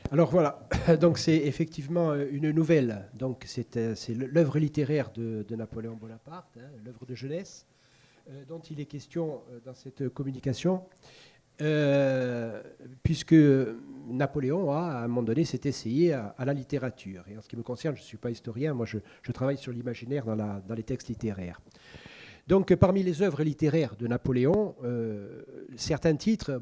Alors voilà, donc c'est effectivement une nouvelle. Donc c'est l'œuvre littéraire de Napoléon Bonaparte, hein, l'œuvre de jeunesse, dont il est question dans cette communication, euh, puisque Napoléon a, à un moment donné, s'est essayé à la littérature. Et en ce qui me concerne, je ne suis pas historien, moi je travaille sur l'imaginaire dans les textes littéraires. Donc, parmi les œuvres littéraires de Napoléon, certains titres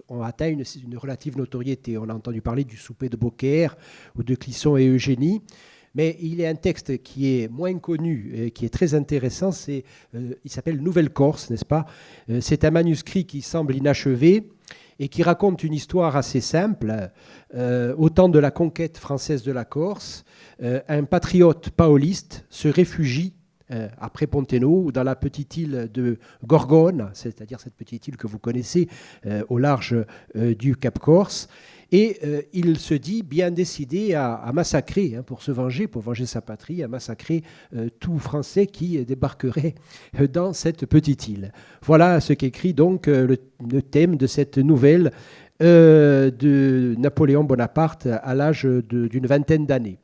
ont atteint une relative notoriété. On a entendu parler du souper de Beaucaire ou de Clisson et Eugénie. Mais il y a un texte qui est moins connu et qui est très intéressant. Il s'appelle Nouvelle-Corse, n'est-ce pas? C'est un manuscrit qui semble inachevé et qui raconte une histoire assez simple. Au temps de la conquête française de la Corse, un patriote paoliste se réfugie après Ponteno, dans la petite île de Gorgone, c'est-à-dire cette petite île que vous connaissez au large du Cap Corse. Et il se dit bien décidé à massacrer, hein, pour se venger, pour venger sa patrie, à massacrer tout Français qui débarquerait dans cette petite île. Voilà ce qu'écrit donc le thème de cette nouvelle de Napoléon Bonaparte à l'âge d'une vingtaine d'années.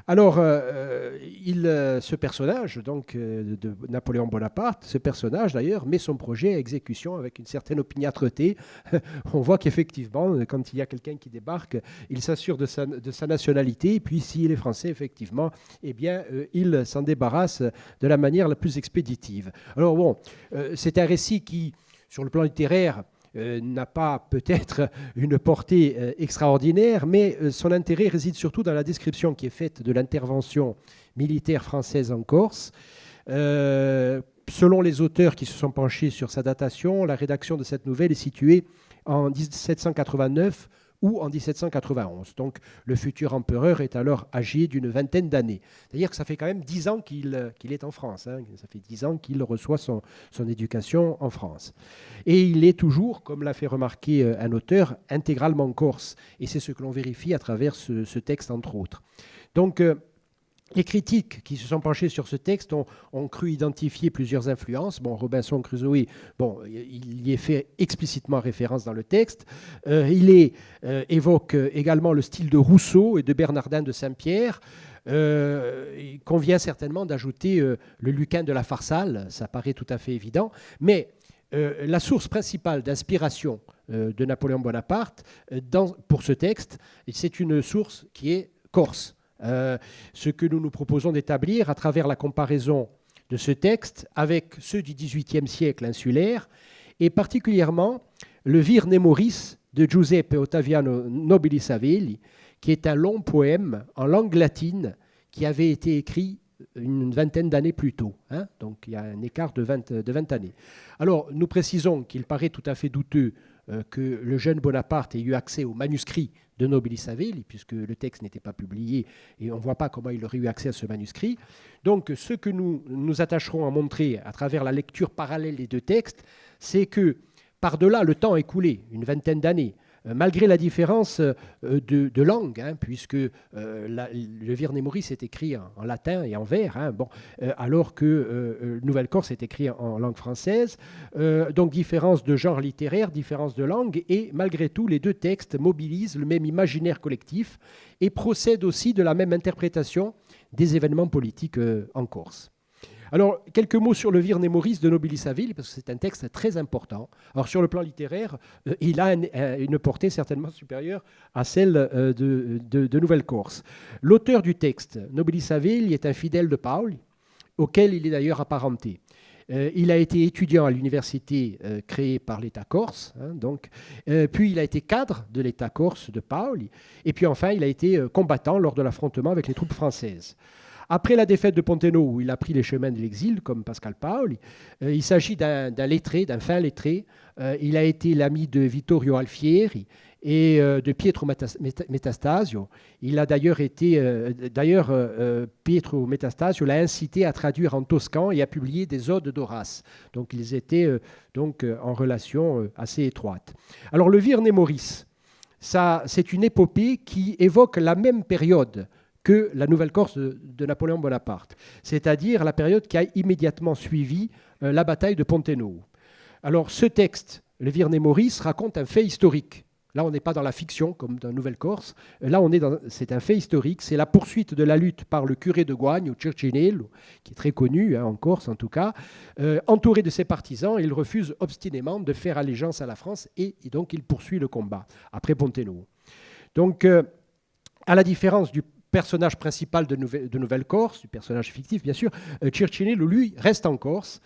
Alors, ce personnage, donc, de Napoléon Bonaparte, ce personnage d'ailleurs, met son projet à exécution avec une certaine opiniâtreté. On voit qu'effectivement, quand il y a quelqu'un qui débarque, il s'assure de sa nationalité, et puis s'il est français, effectivement, eh bien, il s'en débarrasse de la manière la plus expéditive. Alors bon, c'est un récit qui, sur le plan littéraire, n'a pas peut-être une portée extraordinaire, mais son intérêt réside surtout dans la description qui est faite de l'intervention militaire française en Corse. Selon les auteurs qui se sont penchés sur sa datation, la rédaction de cette nouvelle est située en 1789 ou en 1791. Donc le futur empereur est alors âgé d'une vingtaine d'années. C'est-à-dire que ça fait quand même 10 ans qu'il est en France. Hein. Ça fait 10 ans qu'il reçoit son éducation en France. Et il est toujours, comme l'a fait remarquer un auteur, intégralement corse. Et c'est ce que l'on vérifie à travers ce texte, entre autres. Donc, les critiques qui se sont penchés sur ce texte ont cru identifier plusieurs influences. Bon, Robinson Crusoe, il y est fait explicitement référence dans le texte. Il évoque également le style de Rousseau et de Bernardin de Saint-Pierre. Il convient certainement d'ajouter le Lucain de la Pharsale, ça paraît tout à fait évident. Mais la source principale d'inspiration de Napoléon Bonaparte pour ce texte, c'est une source qui est corse. Ce que nous nous proposons d'établir à travers la comparaison de ce texte avec ceux du XVIIIe siècle insulaire, et particulièrement le Vir Nemoris de Giuseppe Ottaviano Nobili Savelli, qui est un long poème en langue latine qui avait été écrit une vingtaine d'années plus tôt. Hein, donc il y a un écart de 20 années. Alors nous précisons qu'il paraît tout à fait douteux que le jeune Bonaparte ait eu accès au manuscrit de Nobili Savelli, puisque le texte n'était pas publié et on ne voit pas comment il aurait eu accès à ce manuscrit. Donc ce que nous nous attacherons à montrer à travers la lecture parallèle des deux textes, c'est que par-delà le temps écoulé, une vingtaine d'années, malgré la différence de langue, hein, puisque le Vir Nemoris est écrit en latin et en vers, hein, alors que Nouvelle-Corse est écrit en langue française. Donc différence de genre littéraire, différence de langue, et malgré tout, les deux textes mobilisent le même imaginaire collectif et procèdent aussi de la même interprétation des événements politiques en Corse. Alors, quelques mots sur le Vir Nemoris de Nobili Savelli, parce que c'est un texte très important. Alors, sur le plan littéraire, il a une portée certainement supérieure à celle de Nouvelle-Corse. L'auteur du texte, Nobili Savelli, est un fidèle de Paoli, auquel il est d'ailleurs apparenté. Il a été étudiant à l'université créée par l'État corse, hein, puis il a été cadre de l'État corse de Paoli, et puis enfin, il a été combattant lors de l'affrontement avec les troupes françaises. Après la défaite de Ponteno, où il a pris les chemins de l'exil, comme Pascal Paoli, il s'agit d'un lettré, d'un fin lettré. Il a été l'ami de Vittorio Alfieri et de Pietro Metastasio. Il a d'ailleurs Pietro Metastasio l'a incité à traduire en toscan et à publier des odes d'Horace. Donc ils étaient en relation assez étroite. Alors le Vir Nemoris, c'est une épopée qui évoque la même période que la Nouvelle-Corse de Napoléon Bonaparte, c'est-à-dire la période qui a immédiatement suivi la bataille de Ponteno. Alors ce texte, le Vir Nemoris, raconte un fait historique, Là, on n'est pas dans la fiction comme dans Nouvelle-Corse. Là, c'est un fait historique. C'est la poursuite de la lutte par le curé de Goigne, ou Circinello, qui est très connu, en Corse en tout cas. Entouré de ses partisans, il refuse obstinément de faire allégeance à la France et donc il poursuit le combat après Pontenovo. Donc, à la différence du personnage principal de Nouvelle-Corse, du personnage fictif bien sûr, Circinello, lui, reste en Corse.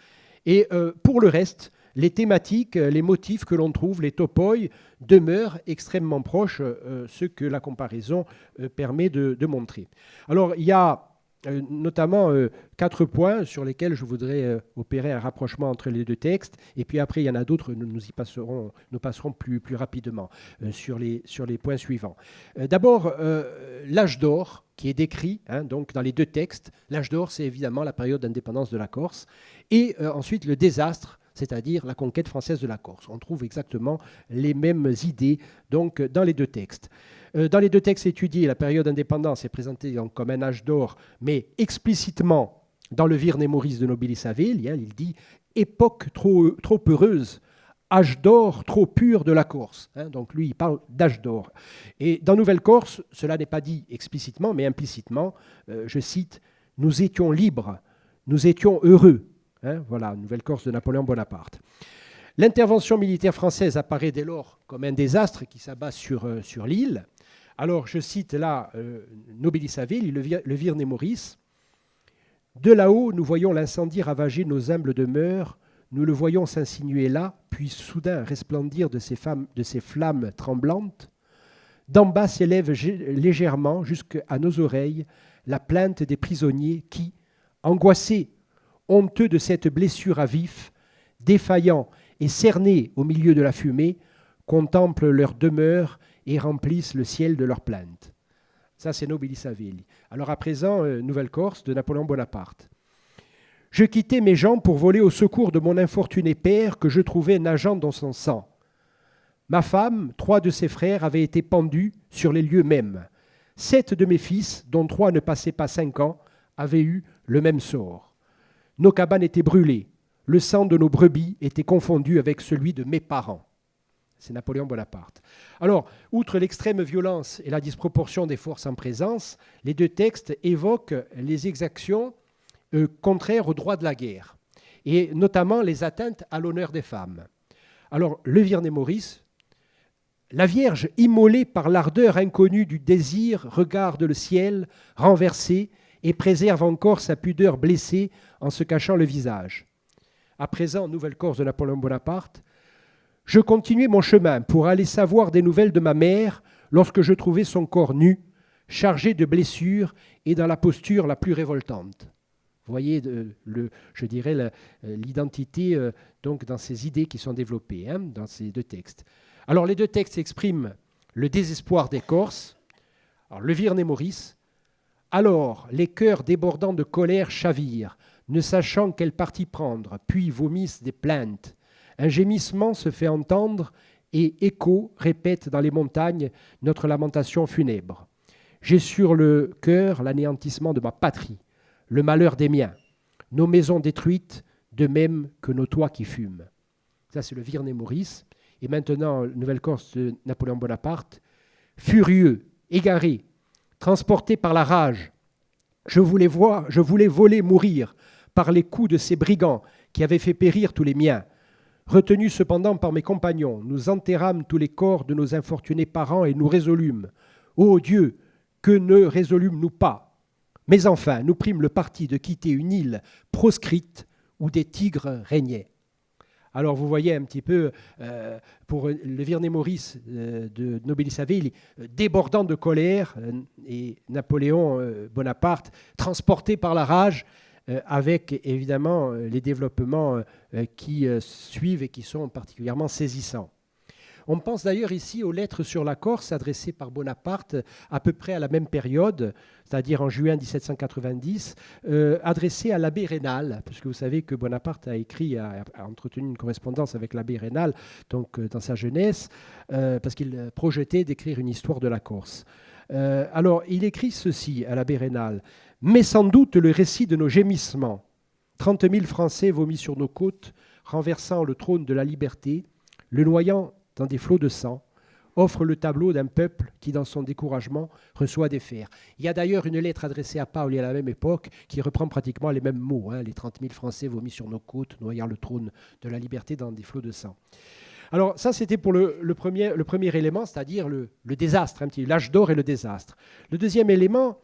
Et pour le reste, les thématiques, les motifs que l'on trouve, les topoi, demeurent extrêmement proches, ce que la comparaison permet de montrer. Alors, il y a notamment 4 points sur lesquels je voudrais opérer un rapprochement entre les deux textes, et puis après, il y en a d'autres, nous passerons plus rapidement sur les points suivants. D'abord, l'âge d'or, qui est décrit donc dans les deux textes. L'âge d'or, c'est évidemment la période d'indépendance de la Corse, et ensuite le désastre, c'est-à-dire la conquête française de la Corse. On trouve exactement les mêmes idées donc, dans les deux textes. Dans les deux textes étudiés, la période d'indépendance est présentée donc, comme un âge d'or, mais explicitement dans le Virne Moris de Nobilis Aveli, il dit « époque trop heureuse, âge d'or trop pur de la Corse ». Donc lui, il parle d'âge d'or. Et dans Nouvelle-Corse, cela n'est pas dit explicitement, mais implicitement, je cite « nous étions libres, nous étions heureux ». Voilà, Nouvelle-Corse de Napoléon Bonaparte. L'intervention militaire française apparaît dès lors comme un désastre qui s'abat sur l'île. Alors, je cite là Nobilis Aveli, le Virne Moris. « De là-haut, nous voyons l'incendie ravager nos humbles demeures, nous le voyons s'insinuer là, puis soudain resplendir de ces flammes tremblantes. D'en bas s'élève légèrement jusqu'à nos oreilles la plainte des prisonniers qui, angoissés, honteux de cette blessure à vif, défaillants et cernés au milieu de la fumée, contemplent leur demeure et remplissent le ciel de leurs plaintes. » Ça, c'est Nobilis Aveli. Alors à présent, Nouvelle-Corse de Napoléon Bonaparte. « Je quittai mes gens pour voler au secours de mon infortuné père que je trouvais nageant dans son sang. Ma femme, 3 de ses frères avaient été pendus sur les lieux mêmes. 7 de mes fils, dont 3 ne passaient pas 5 ans, avaient eu le même sort. Nos cabanes étaient brûlées. Le sang de nos brebis était confondu avec celui de mes parents. » C'est Napoléon Bonaparte. Alors, outre l'extrême violence et la disproportion des forces en présence, les deux textes évoquent les exactions contraires au droit de la guerre, et notamment les atteintes à l'honneur des femmes. Alors, le Virne Moris, la Vierge, immolée par l'ardeur inconnue du désir, regarde le ciel renversé et préserve encore sa pudeur blessée en se cachant le visage. À présent, Nouvelle-Corse de Napoléon Bonaparte. Je continuai mon chemin pour aller savoir des nouvelles de ma mère lorsque je trouvai son corps nu, chargé de blessures et dans la posture la plus révoltante. Vous voyez, je dirais, l'identité donc dans ces idées qui sont développées dans ces deux textes. Alors, les deux textes expriment le désespoir des Corses. Alors, le Virne Moris. Alors, les cœurs débordants de colère chavirent, ne sachant quel parti prendre, puis vomissent des plaintes. Un gémissement se fait entendre et écho répète dans les montagnes notre lamentation funèbre. J'ai sur le cœur l'anéantissement de ma patrie, le malheur des miens, nos maisons détruites, de même que nos toits qui fument. Ça, c'est le Virne Moris. Et maintenant, Nouvelle-Corse de Napoléon Bonaparte. Furieux, égaré, transporté par la rage, je voulais voler mourir par les coups de ces brigands qui avaient fait périr tous les miens. Retenus cependant par mes compagnons, nous enterrâmes tous les corps de nos infortunés parents et nous résolûmes. Ô Dieu, que ne résolûmes-nous pas? Mais enfin, nous prîmes le parti de quitter une île proscrite où des tigres régnaient. Alors vous voyez un petit peu, pour le Virne Moris de Nobilis Aveli, débordant de colère, et Napoléon Bonaparte, transporté par la rage, avec évidemment les développements qui suivent et qui sont particulièrement saisissants. On pense d'ailleurs ici aux lettres sur la Corse adressées par Bonaparte à peu près à la même période, c'est-à-dire en juin 1790, adressées à l'abbé Raynal, parce que vous savez que Bonaparte a entretenu une correspondance avec l'abbé Raynal donc, dans sa jeunesse, parce qu'il projetait d'écrire une histoire de la Corse. Alors, il écrit ceci à l'abbé Raynal. « Mais sans doute le récit de nos gémissements, 30 000 Français vomis sur nos côtes, renversant le trône de la liberté, le noyant dans des flots de sang, offre le tableau d'un peuple qui, dans son découragement, reçoit des fers. Il y a d'ailleurs une lettre adressée à Paoli à la même époque qui reprend pratiquement les mêmes mots. Les 30 000 Français vomis sur nos côtes, noyant le trône de la liberté dans des flots de sang. Alors ça, c'était pour le premier élément, c'est-à-dire le désastre, l'âge d'or et le désastre. Le deuxième élément,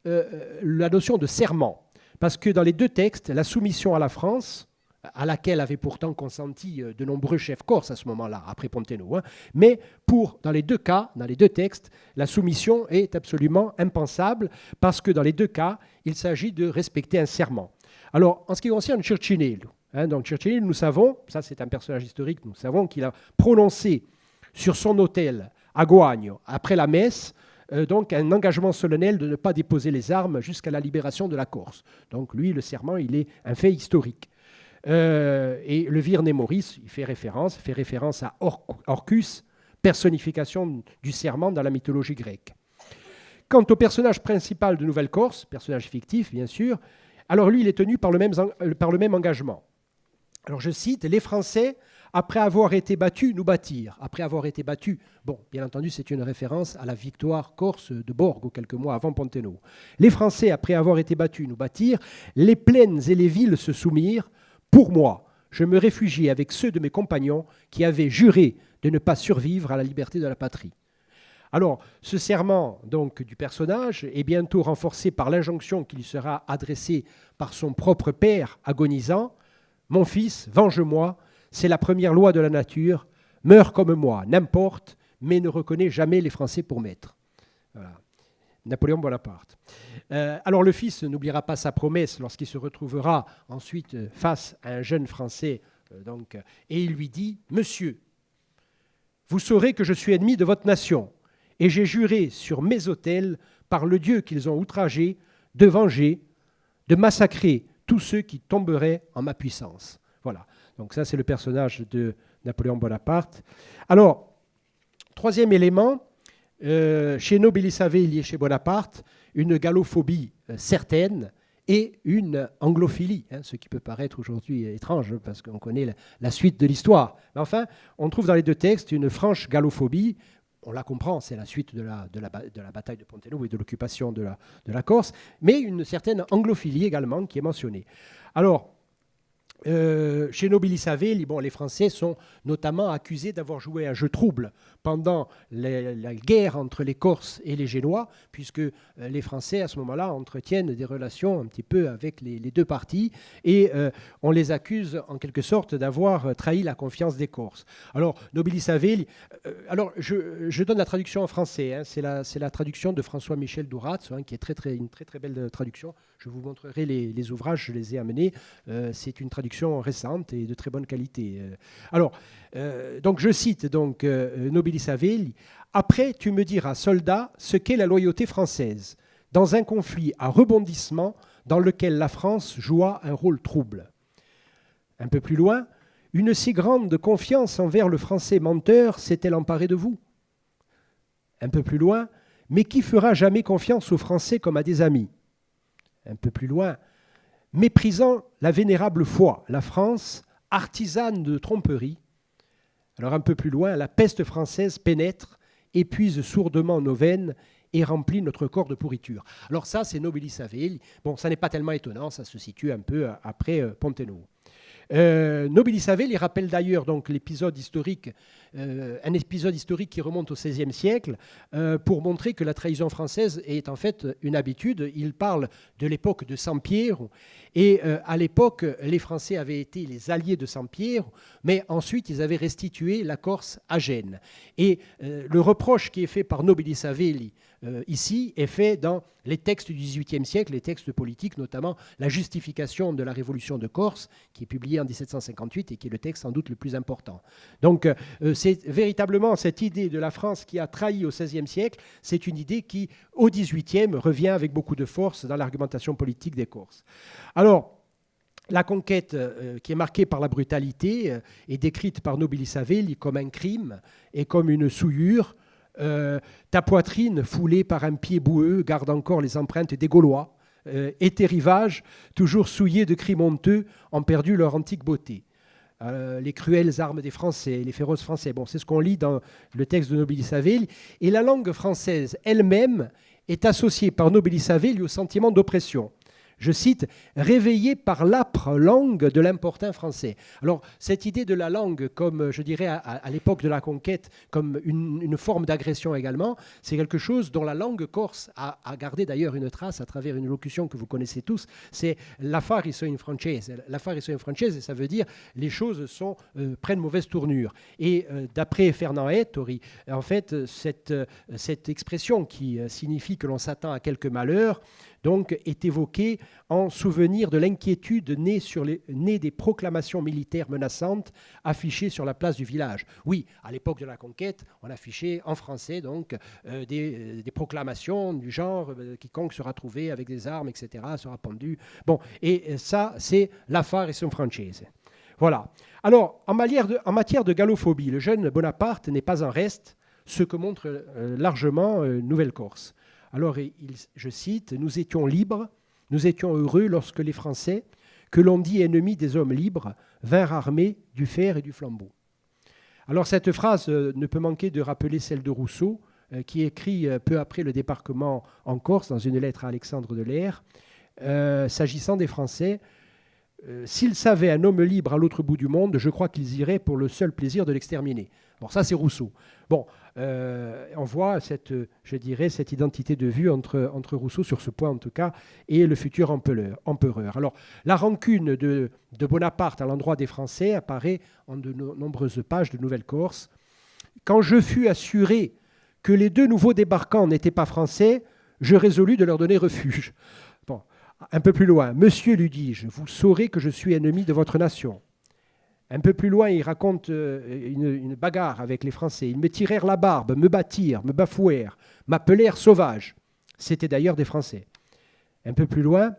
la notion de serment. Parce que dans les deux textes, la soumission à la France, à laquelle avaient pourtant consenti de nombreux chefs corses à ce moment-là, après Ponteno. Mais dans les deux cas, dans les deux textes, la soumission est absolument impensable parce que dans les deux cas, il s'agit de respecter un serment. Alors, en ce qui concerne Churchill, donc Churchill, nous savons, ça c'est un personnage historique, nous savons qu'il a prononcé sur son autel à Goagno, après la messe, donc un engagement solennel de ne pas déposer les armes jusqu'à la libération de la Corse. Donc lui, le serment, il est un fait historique. Et le Vir Nemoris, il fait référence à Orcus, personnification du serment dans la mythologie grecque. Quant au personnage principal de Nouvelle-Corse, personnage fictif bien sûr, alors lui il est tenu par le même engagement. Alors je cite, « Les Français, après avoir été battus, nous bâtirent. » Après avoir été battus, bon, bien entendu c'est une référence à la victoire corse de Borgo quelques mois avant Ponteno. « Les Français, après avoir été battus, nous bâtirent. Les plaines et les villes se soumirent. Pour moi, je me réfugiai avec ceux de mes compagnons qui avaient juré de ne pas survivre à la liberté de la patrie. » Alors, ce serment donc, du personnage est bientôt renforcé par l'injonction qui lui sera adressée par son propre père agonisant. « Mon fils, venge-moi, c'est la première loi de la nature. Meurs comme moi, n'importe, mais ne reconnais jamais les Français pour maîtres. » Voilà. Napoléon Bonaparte. Alors le fils n'oubliera pas sa promesse lorsqu'il se retrouvera ensuite face à un jeune Français, et il lui dit « Monsieur, vous saurez que je suis ennemi de votre nation, et j'ai juré sur mes autels, par le Dieu qu'ils ont outragé, de venger, de massacrer tous ceux qui tomberaient en ma puissance. » Voilà, donc ça c'est le personnage de Napoléon Bonaparte. Alors, troisième élément, chez Nobili Savelli et chez Bonaparte, une gallophobie certaine et une anglophilie, ce qui peut paraître aujourd'hui étrange parce qu'on connaît la suite de l'histoire. Mais enfin, on trouve dans les deux textes une franche gallophobie. On la comprend, c'est la suite de la bataille de Ponteno et de l'occupation de la Corse, mais une certaine anglophilie également qui est mentionnée. Alors, chez Nobili Savelli, les Français sont notamment accusés d'avoir joué un jeu trouble pendant la guerre entre les Corses et les Génois, puisque les Français, à ce moment-là, entretiennent des relations un petit peu avec les deux parties, et on les accuse en quelque sorte d'avoir trahi la confiance des Corses. Alors, Nobili Savelli, je donne la traduction en français, c'est la traduction de François-Michel Douratz, qui est une très très belle traduction. Je vous montrerai les ouvrages, je les ai amenés. C'est une traduction récente et de très bonne qualité. Donc je cite Nobili Savelli. « Après, tu me diras, soldat, ce qu'est la loyauté française, dans un conflit à rebondissement dans lequel la France joua un rôle trouble. » Un peu plus loin, « Une si grande confiance envers le Français menteur s'est-elle emparée de vous ?» Un peu plus loin, « Mais qui fera jamais confiance aux Français comme à des amis ?» Un peu plus loin, « Méprisant la vénérable foi, la France, artisane de tromperie. » Alors un peu plus loin, « La peste française pénètre, épuise sourdement nos veines et remplit notre corps de pourriture. » Alors ça, c'est Nobili Savelli. Bon, ça n'est pas tellement étonnant, ça se situe un peu après Ponteno. Nobili Savelli rappelle d'ailleurs donc l'épisode historique, un épisode historique qui remonte au XVIe siècle, pour montrer que la trahison française est en fait une habitude. Il parle de l'époque de Sampiero, et à l'époque, les Français avaient été les alliés de Sampiero, mais ensuite ils avaient restitué la Corse à Gênes. Et le reproche qui est fait par Nobili Savelli ici est fait dans les textes du XVIIIe siècle, les textes politiques, notamment la justification de la Révolution de Corse, qui est publiée en 1758 et qui est le texte sans doute le plus important. Donc c'est véritablement cette idée de la France qui a trahi au XVIe siècle, c'est une idée qui, au XVIIIe, revient avec beaucoup de force dans l'argumentation politique des Corses. Alors, la conquête qui est marquée par la brutalité est décrite par Nobili Savelli comme un crime et comme une souillure. Ta poitrine, foulée par un pied boueux, garde encore les empreintes des Gaulois, et tes rivages, toujours souillés de cris honteux, ont perdu leur antique beauté. les cruelles armes des Français, les féroces Français. Bon, c'est ce qu'on lit dans le texte de Nobilis Savelli. Et la langue française elle-même est associée par Nobilis Savelli au sentiment d'oppression. Je cite, « réveillé par l'âpre langue de l'importun français ». Alors, cette idée de la langue, comme je dirais à l'époque de la conquête, comme une forme d'agression également, c'est quelque chose dont la langue corse a gardé d'ailleurs une trace à travers une locution que vous connaissez tous, c'est « l'affari sono in francese ». L'affari sono in francese, ça veut dire « les choses prennent mauvaise tournure ». Et d'après Fernand Ettori, en fait, cette expression qui signifie que l'on s'attend à quelque malheur, donc, est évoqué en souvenir de l'inquiétude née des proclamations militaires menaçantes affichées sur la place du village. Oui, à l'époque de la conquête, on affichait en français donc, des proclamations du genre quiconque sera trouvé avec des armes, etc., sera pendu. Bon, et ça, c'est l'affare et son francese. Voilà. Alors, en matière de gallophobie, le jeune Bonaparte n'est pas en reste, ce que montre largement Nouvelle-Corse. Alors, je cite, « Nous étions libres, nous étions heureux lorsque les Français, que l'on dit ennemis des hommes libres, vinrent armés du fer et du flambeau. » Alors, cette phrase ne peut manquer de rappeler celle de Rousseau, qui écrit peu après le débarquement en Corse, dans une lettre à Alexandre de Lair, s'agissant des Français, « S'ils savaient un homme libre à l'autre bout du monde, je crois qu'ils iraient pour le seul plaisir de l'exterminer. » Bon, ça, c'est Rousseau. Bon, on voit cette identité de vue entre Rousseau, sur ce point en tout cas, et le futur empereur. Alors, la rancune de Bonaparte à l'endroit des Français apparaît en de nombreuses pages de Nouvelle-Corse. « Quand je fus assuré que les 2 nouveaux débarquants n'étaient pas français, je résolus de leur donner refuge. » Bon, un peu plus loin, « Monsieur, lui dis-je, vous saurez que je suis ennemi de votre nation. » Un peu plus loin, il raconte une bagarre avec les Français. Ils me tirèrent la barbe, me battirent, me bafouèrent, m'appelèrent sauvage. C'était d'ailleurs des Français. Un peu plus loin,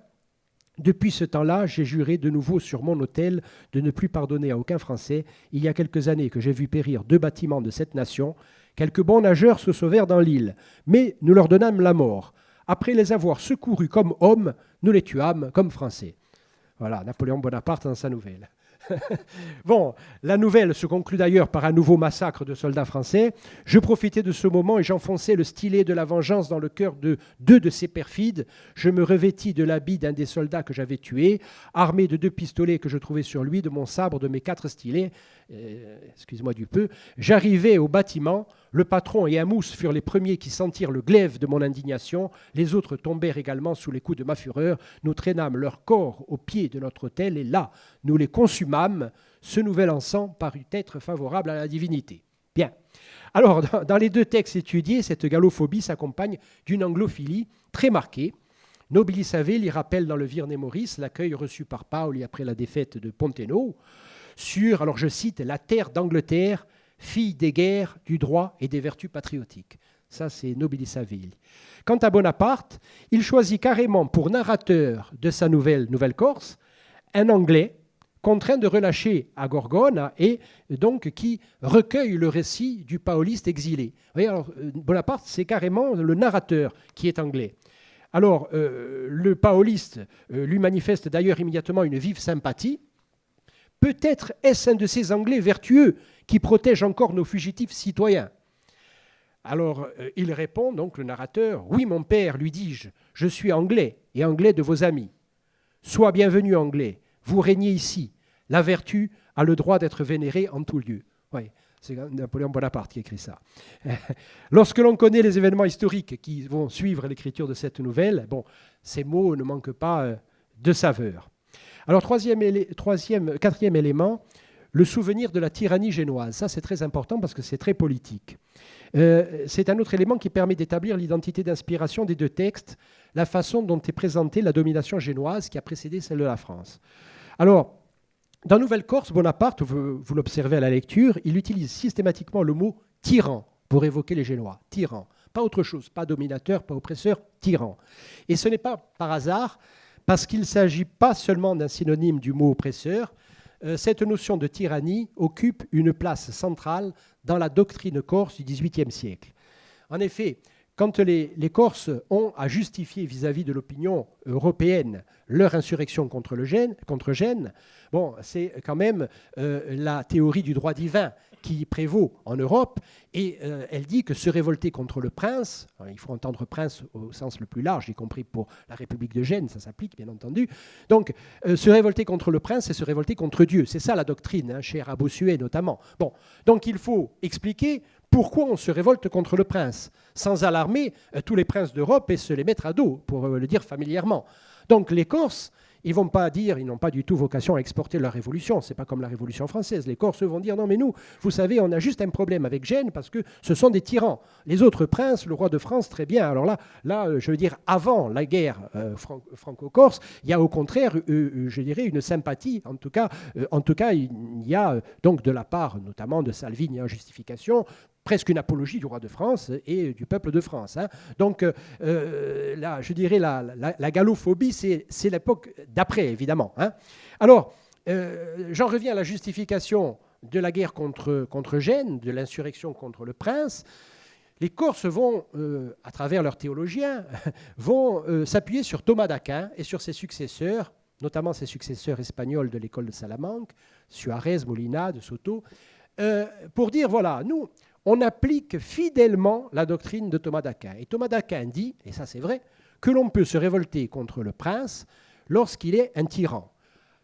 depuis ce temps-là, j'ai juré de nouveau sur mon autel de ne plus pardonner à aucun Français. Il y a quelques années que j'ai vu périr 2 bâtiments de cette nation. Quelques bons nageurs se sauvèrent dans l'île, mais nous leur donnâmes la mort. Après les avoir secourus comme hommes, nous les tuâmes comme Français. Voilà, Napoléon Bonaparte dans sa nouvelle. Bon, la nouvelle se conclut d'ailleurs par un nouveau massacre de soldats français. Je profitais de ce moment et j'enfonçai le stylet de la vengeance dans le cœur de 2 de ces perfides. Je me revêtis de l'habit d'un des soldats que j'avais tué, armé de 2 pistolets que je trouvais sur lui, de mon sabre, de mes 4 stylets. Excuse-moi du peu. J'arrivai au bâtiment. Le patron et Amous furent les premiers qui sentirent le glaive de mon indignation. Les autres tombèrent également sous les coups de ma fureur. Nous traînâmes leurs corps au pied de notre autel et là, nous les consumâmes. Ce nouvel encens parut être favorable à la divinité. Bien. Alors, dans les 2 textes étudiés, cette gallophobie s'accompagne d'une anglophilie très marquée. Nobilis Savelli rappelle dans le Virne Moris l'accueil reçu par Paoli après la défaite de Ponteno sur, alors je cite, « la terre d'Angleterre, fille des guerres, du droit et des vertus patriotiques ». Ça, c'est Nobilis Savelli. Quant à Bonaparte, il choisit carrément pour narrateur de sa Nouvelle-Corse un Anglais contraint de relâcher à Gorgone et donc qui recueille le récit du paoliste exilé. Vous voyez, alors, Bonaparte, c'est carrément le narrateur qui est anglais. Alors, le paoliste lui manifeste d'ailleurs immédiatement une vive sympathie. Peut-être est-ce un de ces Anglais vertueux qui protègent encore nos fugitifs citoyens. Alors, il répond, donc le narrateur, « Oui, mon père, lui dis-je, je suis anglais et anglais de vos amis. Sois bienvenu, anglais, vous régnez ici. La vertu a le droit d'être vénérée en tout lieu. » Oui, c'est Napoléon Bonaparte qui écrit ça. Lorsque l'on connaît les événements historiques qui vont suivre l'écriture de cette nouvelle, bon, ces mots ne manquent pas de saveur. Alors, quatrième élément, le souvenir de la tyrannie génoise. Ça, c'est très important parce que c'est très politique. C'est un autre élément qui permet d'établir l'identité d'inspiration des 2 textes, la façon dont est présentée la domination génoise qui a précédé celle de la France. Alors, dans Nouvelle-Corse, Bonaparte, vous l'observez à la lecture, il utilise systématiquement le mot « tyran » pour évoquer les Génois. Tyran. Pas autre chose, pas dominateur, pas oppresseur, tyran. Et ce n'est pas par hasard, parce qu'il ne s'agit pas seulement d'un synonyme du mot oppresseur. Cette notion de tyrannie occupe une place centrale dans la doctrine corse du XVIIIe siècle. En effet, quand les Corses ont à justifier vis-à-vis de l'opinion européenne leur insurrection contre Gênes, bon, c'est quand même la théorie du droit divin qui prévaut en Europe, et elle dit que se révolter contre le prince, il faut entendre prince au sens le plus large, y compris pour la République de Gênes, ça s'applique bien entendu, donc se révolter contre le prince, c'est se révolter contre Dieu, c'est ça la doctrine, hein, chez Bossuet notamment. Bon, donc il faut expliquer pourquoi on se révolte contre le prince, sans alarmer tous les princes d'Europe et se les mettre à dos, pour le dire familièrement. Donc les Corses, ils vont pas dire, ils n'ont pas du tout vocation à exporter leur révolution, c'est pas comme la Révolution française. Les Corses vont dire, non mais nous, vous savez, on a juste un problème avec Gênes parce que ce sont des tyrans. Les autres princes, le roi de France, très bien. Alors là je veux dire, avant la guerre franco-corse, il y a au contraire, je dirais, une sympathie, en tout cas, il y a donc de la part, notamment de Salvini en justification, presque une apologie du roi de France et du peuple de France. Hein. Donc, là, je dirais, la gallophobie, c'est l'époque d'après, évidemment. Hein. Alors, j'en reviens à la justification de la guerre contre Gênes, de l'insurrection contre le prince. Les Corses vont, à travers leurs théologiens, vont s'appuyer sur Thomas d'Aquin et sur ses successeurs, notamment ses successeurs espagnols de l'école de Salamanque, Suarez, Molina, de Soto, pour dire, voilà, nous, on applique fidèlement la doctrine de Thomas d'Aquin. Et Thomas d'Aquin dit, et ça c'est vrai, que l'on peut se révolter contre le prince lorsqu'il est un tyran.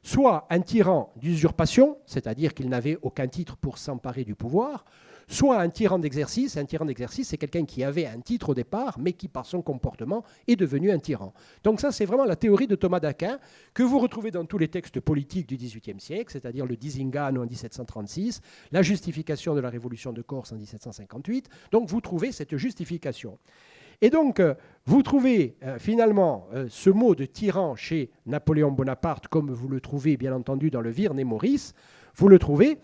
Soit un tyran d'usurpation, c'est-à-dire qu'il n'avait aucun titre pour s'emparer du pouvoir, soit un tyran d'exercice. Un tyran d'exercice, c'est quelqu'un qui avait un titre au départ, mais qui, par son comportement, est devenu un tyran. Donc ça, c'est vraiment la théorie de Thomas d'Aquin, que vous retrouvez dans tous les textes politiques du XVIIIe siècle, c'est-à-dire le Disingano en 1736, la justification de la Révolution de Corse en 1758. Donc vous trouvez cette justification. Et donc, vous trouvez finalement ce mot de tyran chez Napoléon Bonaparte, comme vous le trouvez bien entendu dans le Virne et Maurice, vous le trouvez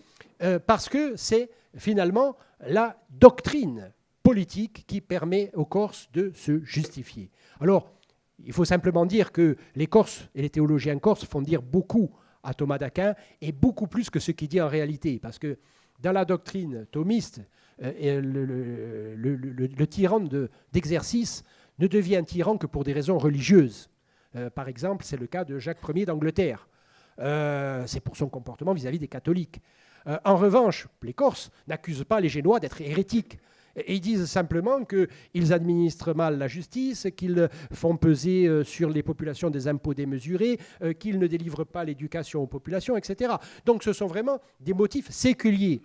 parce que c'est finalement la doctrine politique qui permet aux Corses de se justifier. Alors, il faut simplement dire que les Corses et les théologiens corses font dire beaucoup à Thomas d'Aquin, et beaucoup plus que ce qu'il dit en réalité, parce que dans la doctrine thomiste, le tyran d'exercice ne devient tyran que pour des raisons religieuses. Par exemple, c'est le cas de Jacques Ier d'Angleterre. C'est pour son comportement vis-à-vis des catholiques. En revanche, les Corses n'accusent pas les Génois d'être hérétiques. Et ils disent simplement qu'ils administrent mal la justice, qu'ils font peser sur les populations des impôts démesurés, qu'ils ne délivrent pas l'éducation aux populations, etc. Donc ce sont vraiment des motifs séculiers.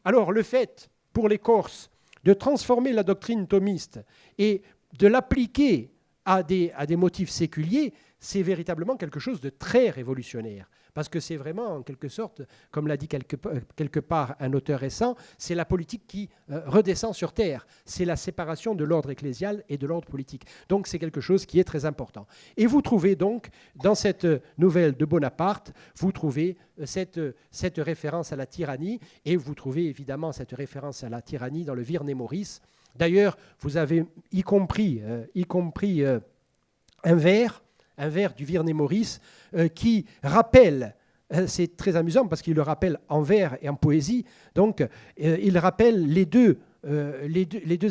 Alors le fait pour les Corses de transformer la doctrine thomiste et de l'appliquer à des motifs séculiers, c'est véritablement quelque chose de très révolutionnaire. Parce que c'est vraiment, en quelque sorte, comme l'a dit quelque part un auteur récent, c'est la politique qui redescend sur terre. C'est la séparation de l'ordre ecclésial et de l'ordre politique. Donc c'est quelque chose qui est très important. Et vous trouvez donc, dans cette nouvelle de Bonaparte, vous trouvez cette référence à la tyrannie, et vous trouvez évidemment cette référence à la tyrannie dans le Virne et Maurice. D'ailleurs, vous avez y compris un vers du Virne et Maurice qui rappelle, c'est très amusant parce qu'il le rappelle en vers et en poésie, donc il rappelle les deux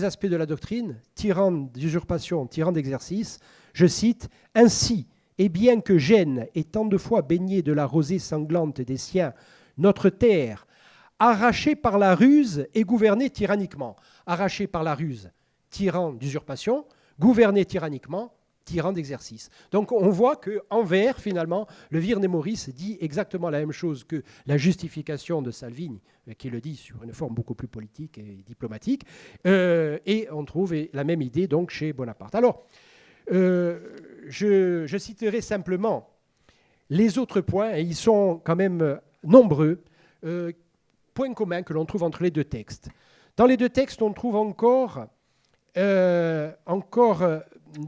aspects de la doctrine, tyran d'usurpation, tyran d'exercice. Je cite, « Ainsi, et bien que Gênes ait tant de fois baigné de la rosée sanglante des siens, notre terre, arrachée par la ruse et gouvernée tyranniquement. » Arrachée par la ruse, tyran d'usurpation, gouvernée tyranniquement, tyran d'exercice. Donc on voit qu'en vers, finalement, le Virne et Maurice dit exactement la même chose que la justification de Salvini, qui le dit sur une forme beaucoup plus politique et diplomatique, et on trouve la même idée donc chez Bonaparte. Alors, je citerai simplement les autres points, et ils sont quand même nombreux, points communs que l'on trouve entre les deux textes. Dans les deux textes, on trouve encore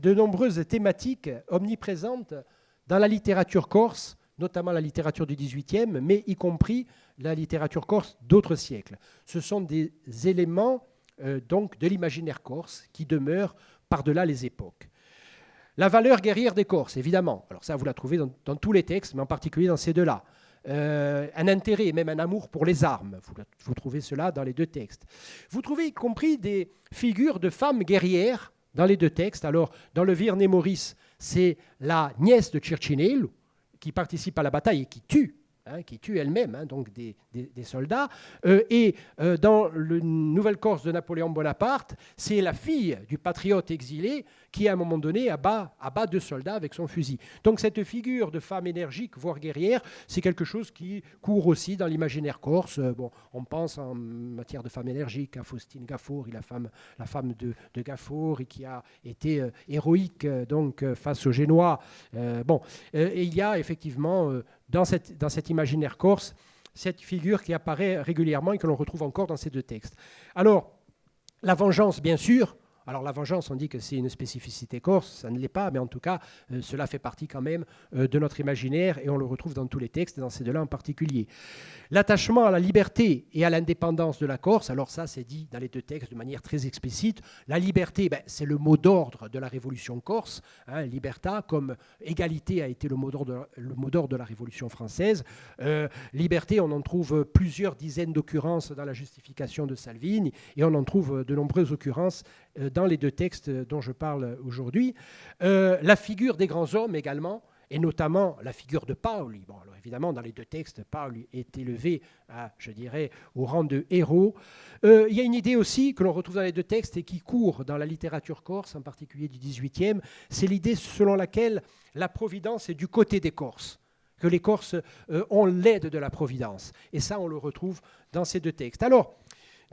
de nombreuses thématiques omniprésentes dans la littérature corse, notamment la littérature du XVIIIe, mais y compris la littérature corse d'autres siècles. Ce sont des éléments donc de l'imaginaire corse qui demeurent par-delà les époques. La valeur guerrière des Corses, évidemment. Alors ça, vous la trouvez dans tous les textes, mais en particulier dans ces deux-là. Un intérêt, même un amour pour les armes. Vous trouvez cela dans les deux textes. Vous trouvez y compris des figures de femmes guerrières dans les deux textes. Alors, dans le Virne Maurice, c'est la nièce de Circinello qui participe à la bataille et qui tue elle-même, donc des soldats. Dans le Nouvelle-Corse de Napoléon Bonaparte, c'est la fille du patriote exilé qui, à un moment donné, abat 2 soldats avec son fusil. Donc cette figure de femme énergique, voire guerrière, c'est quelque chose qui court aussi dans l'imaginaire corse. On pense en matière de femme énergique à Faustine Gaffori, la femme de Gaffori, qui a été héroïque face aux Génois. Et il y a effectivement dans cet imaginaire corse, cette figure qui apparaît régulièrement et que l'on retrouve encore dans ces 2 textes. Alors, la vengeance, bien sûr. Alors la vengeance, on dit que c'est une spécificité corse, ça ne l'est pas, mais en tout cas, cela fait partie quand même de notre imaginaire et on le retrouve dans tous les textes, et dans ces 2-là en particulier. L'attachement à la liberté et à l'indépendance de la Corse, alors ça c'est dit dans les 2 textes de manière très explicite. La liberté, c'est le mot d'ordre de la Révolution corse. Liberta, comme égalité a été le mot d'ordre de la Révolution française. Liberté, on en trouve plusieurs dizaines d'occurrences dans la justification de Salvini et on en trouve de nombreuses occurrences dans les 2 textes dont je parle aujourd'hui. La figure des grands hommes également, et notamment la figure de Paoli. Alors évidemment, dans les 2 textes, Paoli est élevé, au rang de héros. Il y a une idée aussi que l'on retrouve dans les 2 textes et qui court dans la littérature corse, en particulier du XVIIIe, c'est l'idée selon laquelle la Providence est du côté des Corses, que les Corses ont l'aide de la Providence. Et ça, on le retrouve dans ces 2 textes. Alors,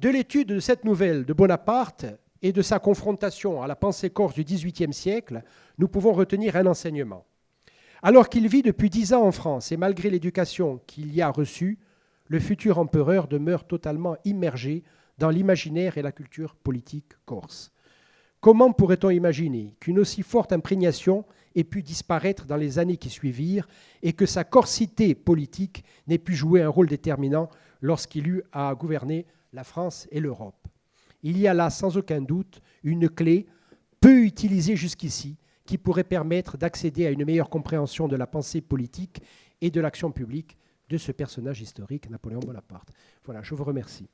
de l'étude de cette nouvelle de Bonaparte et de sa confrontation à la pensée corse du XVIIIe siècle, nous pouvons retenir un enseignement. Alors qu'il vit depuis 10 ans en France et malgré l'éducation qu'il y a reçue, le futur empereur demeure totalement immergé dans l'imaginaire et la culture politique corse. Comment pourrait-on imaginer qu'une aussi forte imprégnation ait pu disparaître dans les années qui suivirent et que sa corsité politique n'ait pu jouer un rôle déterminant lorsqu'il eut à gouverner la France et l'Europe? Il y a là sans aucun doute une clé peu utilisée jusqu'ici qui pourrait permettre d'accéder à une meilleure compréhension de la pensée politique et de l'action publique de ce personnage historique, Napoléon Bonaparte. Voilà, je vous remercie.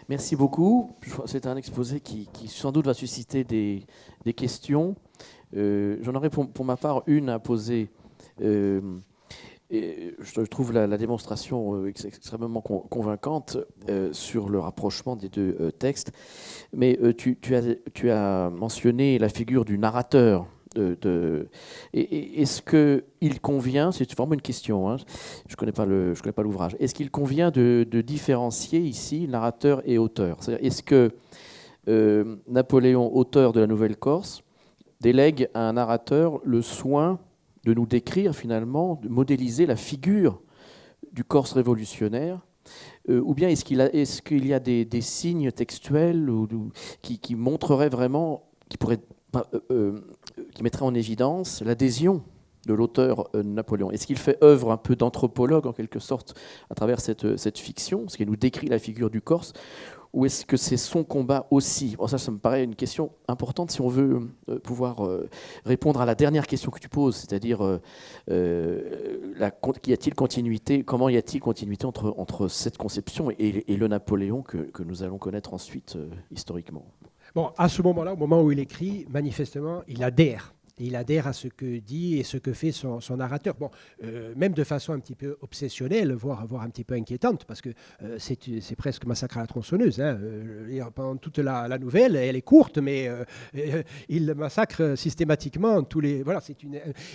Merci beaucoup. C'est un exposé qui sans doute va susciter des questions. J'en aurais pour ma part une à poser. Et je trouve la démonstration extrêmement convaincante sur le rapprochement des 2 textes. Mais tu as mentionné la figure du narrateur. Est-ce qu'il convient, c'est vraiment une question, je connais pas l'ouvrage, est-ce qu'il convient de différencier ici narrateur et auteur? C'est-à-dire, est-ce que Napoléon, auteur de la Nouvelle-Corse, délègue à un narrateur le soin de nous décrire finalement, de modéliser la figure du Corse révolutionnaire, ou bien est-ce qu'il y a des signes textuels qui montreraient vraiment, qui mettraient en évidence l'adhésion de l'auteur Napoléon? Est-ce qu'il fait œuvre un peu d'anthropologue en quelque sorte à travers cette fiction, ce qui nous décrit la figure du Corse, ou est-ce que c'est son combat aussi? Bon, ça me paraît une question importante si on veut pouvoir répondre à la dernière question que tu poses, c'est-à-dire y a-t-il continuité, comment y a-t-il continuité entre cette conception et le Napoléon que nous allons connaître ensuite historiquement? Bon, à ce moment-là, au moment où il écrit, manifestement, il adhère. Il adhère à ce que dit et ce que fait son narrateur. Bon, même de façon un petit peu obsessionnelle, voire un petit peu inquiétante, parce que c'est presque Massacre à la tronçonneuse. Pendant toute la nouvelle, elle est courte, mais il massacre systématiquement tous les... Voilà,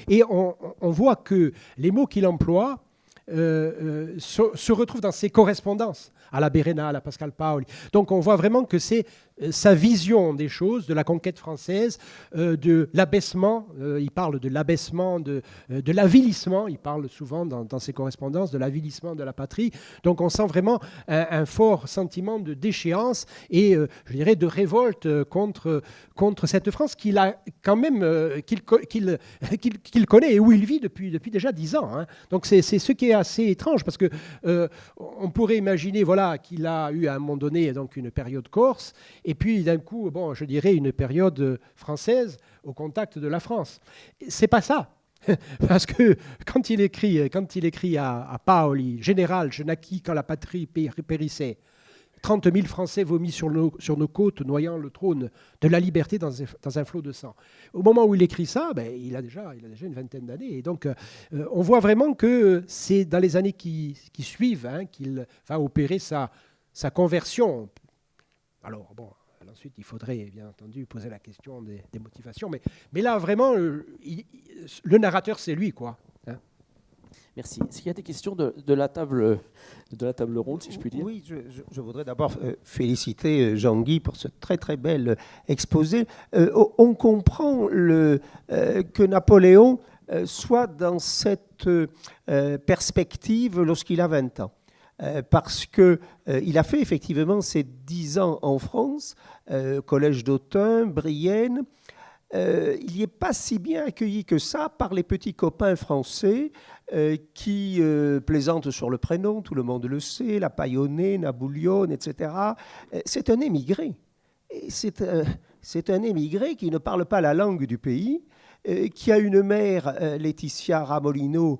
et on voit que les mots qu'il emploie se retrouvent dans ses correspondances à la Béréna, à la Pascal Paoli. Donc on voit vraiment que c'est sa vision des choses, de la conquête française, de l'abaissement. Il parle de l'abaissement, de l'avilissement. Il parle souvent dans ses correspondances de l'avilissement de la patrie. Donc on sent vraiment un fort sentiment de déchéance et, je dirais, de révolte contre cette France qu'il a quand même, qu'il connaît et où il vit depuis déjà 10 ans. Donc c'est ce qui est assez étrange parce que on pourrait imaginer, voilà, qu'il a eu à un moment donné donc une période corse. Et puis, d'un coup, je dirais une période française au contact de la France. C'est pas ça. Parce que quand il écrit à Paoli, Général, je naquis quand la patrie périssait. 30 000 Français vomis sur nos côtes, noyant le trône de la liberté dans un flot de sang. Au moment où il écrit ça, il a déjà une vingtaine d'années. Et donc, on voit vraiment que c'est dans les années qui suivent qu'il va opérer sa conversion. Alors, bon, ensuite, il faudrait, bien entendu, poser la question des motivations. Mais là, vraiment, le narrateur, c'est lui, quoi. Merci. Est-ce qu'il y a des questions de la table ronde, si je puis dire? Oui, je voudrais d'abord féliciter Jean-Guy pour ce très très bel exposé. On comprend que Napoléon soit dans cette perspective lorsqu'il a 20 ans. Parce qu'il a fait effectivement ses 10 ans en France, collège d'Autun, Brienne. Il n'y est pas si bien accueilli que ça par les petits copains français qui plaisantent sur le prénom, tout le monde le sait, la Paillonnet, Naboulione, etc. C'est un émigré. C'est un émigré qui ne parle pas la langue du pays, qui a une mère, Laetitia Ramolino,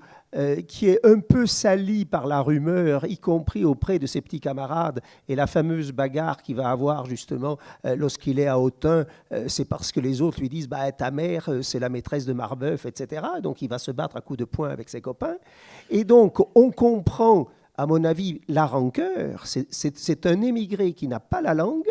qui est un peu salie par la rumeur, y compris auprès de ses petits camarades. Et la fameuse bagarre qu'il va avoir justement lorsqu'il est à Autun, c'est parce que les autres lui disent ta mère, c'est la maîtresse de Marbeuf, etc. Donc il va se battre à coups de poing avec ses copains. Et donc on comprend, à mon avis, la rancœur. C'est un émigré qui n'a pas la langue.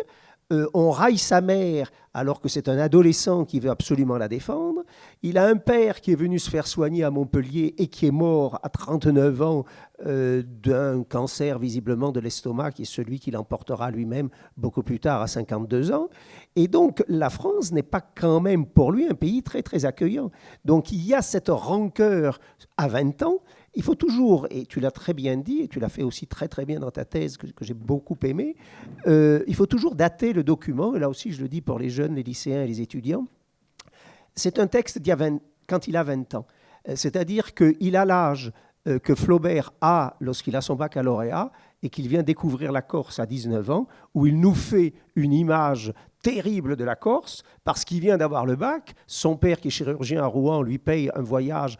On raille sa mère alors que c'est un adolescent qui veut absolument la défendre. Il a un père qui est venu se faire soigner à Montpellier et qui est mort à 39 ans d'un cancer visiblement de l'estomac, qui est celui qui l'emportera lui-même beaucoup plus tard à 52 ans. Et donc la France n'est pas quand même pour lui un pays très très accueillant. Donc il y a cette rancœur à 20 ans. Il faut toujours, et tu l'as très bien dit, et tu l'as fait aussi très très bien dans ta thèse que j'ai beaucoup aimé, il faut toujours dater le document, et là aussi je le dis pour les jeunes, les lycéens et les étudiants. C'est un texte quand il a 20 ans, c'est-à-dire qu'il a l'âge que Flaubert a lorsqu'il a son baccalauréat et qu'il vient découvrir la Corse à 19 ans, où il nous fait une image terrible de la Corse, parce qu'il vient d'avoir le bac, son père qui est chirurgien à Rouen lui paye un voyage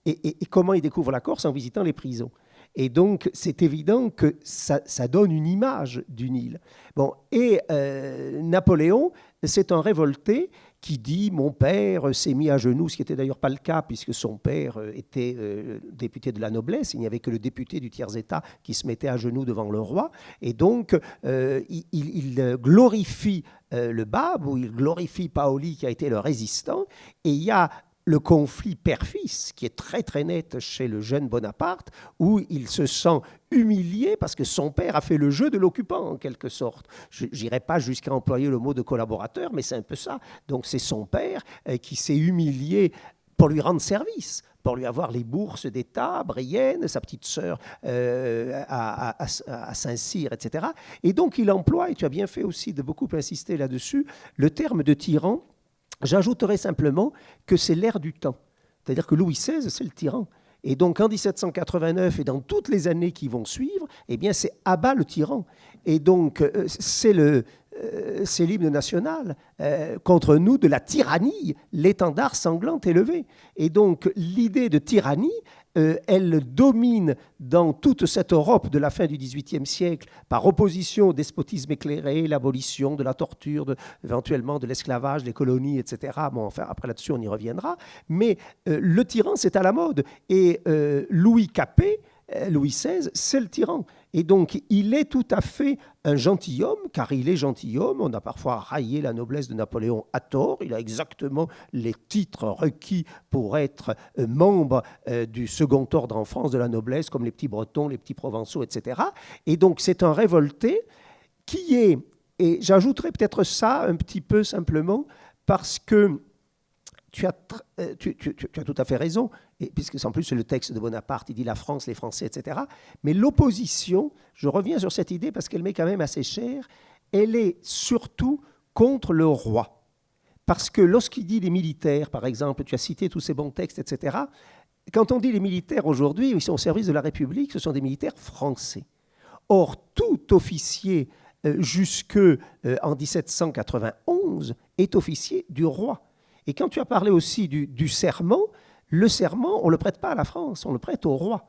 et comment il découvre la Corse? En visitant les prisons. Et donc, c'est évident que ça donne une image d'une île. Bon, et Napoléon, c'est un révolté qui dit « Mon père s'est mis à genoux », ce qui n'était d'ailleurs pas le cas, puisque son père était député de la noblesse. Il n'y avait que le député du tiers-état qui se mettait à genoux devant le roi. Et donc, il glorifie le Bab, ou il glorifie Paoli, qui a été le résistant. Et il y a le conflit père-fils, qui est très très net chez le jeune Bonaparte, où il se sent humilié parce que son père a fait le jeu de l'occupant, en quelque sorte. Je n'irai pas jusqu'à employer le mot de collaborateur, mais c'est un peu ça. Donc c'est son père qui s'est humilié pour lui rendre service, pour lui avoir les bourses d'État, Brienne, sa petite sœur à Saint-Cyr, etc. Et donc il emploie, et tu as bien fait aussi de beaucoup insister là-dessus, le terme de tyran. J'ajouterai simplement que c'est l'ère du temps. C'est-à-dire que Louis XVI, c'est le tyran. Et donc en 1789 et dans toutes les années qui vont suivre, eh bien c'est à bas le tyran. Et donc c'est l'hymne national contre nous de la tyrannie, l'étendard sanglant élevé. Et donc l'idée de tyrannie, elle domine dans toute cette Europe de la fin du XVIIIe siècle par opposition au despotisme éclairé, l'abolition de la torture, éventuellement de l'esclavage, des colonies, etc. Bon, enfin, après là-dessus, on y reviendra. Mais le tyran, c'est à la mode. Et Louis Capet, Louis XVI, c'est le tyran. Et donc, il est tout à fait un gentilhomme, car il est gentilhomme. On a parfois raillé la noblesse de Napoléon à tort. Il a exactement les titres requis pour être membre du second ordre en France de la noblesse, comme les petits Bretons, les petits Provençaux, etc. Et donc, c'est un révolté qui est, et j'ajouterai peut-être ça un petit peu simplement, parce que tu as tout à fait raison, et puisque en plus c'est le texte de Bonaparte, il dit la France, les Français, etc. Mais l'opposition, je reviens sur cette idée parce qu'elle m'est quand même assez chère, elle est surtout contre le roi. Parce que lorsqu'il dit les militaires, par exemple, tu as cité tous ces bons textes, etc., quand on dit les militaires aujourd'hui, ils sont au service de la République, ce sont des militaires français. Or, tout officier jusque en 1791 est officier du roi. Et quand tu as parlé aussi du serment, le serment, on ne le prête pas à la France, on le prête au roi.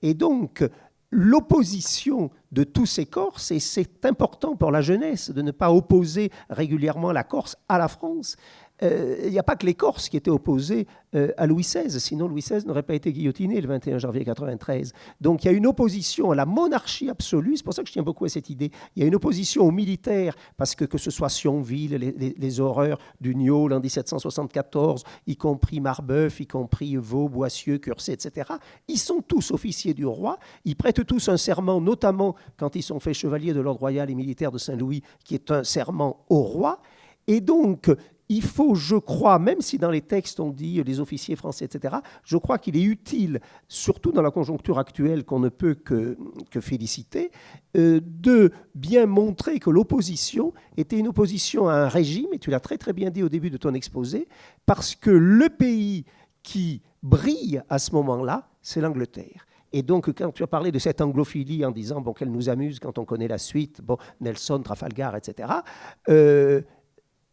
Et donc, l'opposition de tous ces Corses, et c'est important pour la jeunesse de ne pas opposer régulièrement la Corse à la France. Il n'y a pas que les Corses qui étaient opposés à Louis XVI, sinon Louis XVI n'aurait pas été guillotiné le 21 janvier 1993. Donc il y a une opposition à la monarchie absolue, c'est pour ça que je tiens beaucoup à cette idée. Il y a une opposition aux militaires, parce que ce soit Sionville, les horreurs du Niol en 1774, y compris Marbeuf, y compris Vaux, Boissieu, Curset, etc., ils sont tous officiers du roi, ils prêtent tous un serment, notamment quand ils sont faits chevaliers de l'ordre royal et militaire de Saint-Louis, qui est un serment au roi. Et donc, il faut, je crois, même si dans les textes on dit les officiers français, etc., je crois qu'il est utile, surtout dans la conjoncture actuelle qu'on ne peut que féliciter, de bien montrer que l'opposition était une opposition à un régime, et tu l'as très très bien dit au début de ton exposé, parce que le pays qui brille à ce moment-là, c'est l'Angleterre. Et donc, quand tu as parlé de cette anglophilie en disant bon, qu'elle nous amuse quand on connaît la suite, bon, Nelson, Trafalgar, etc.,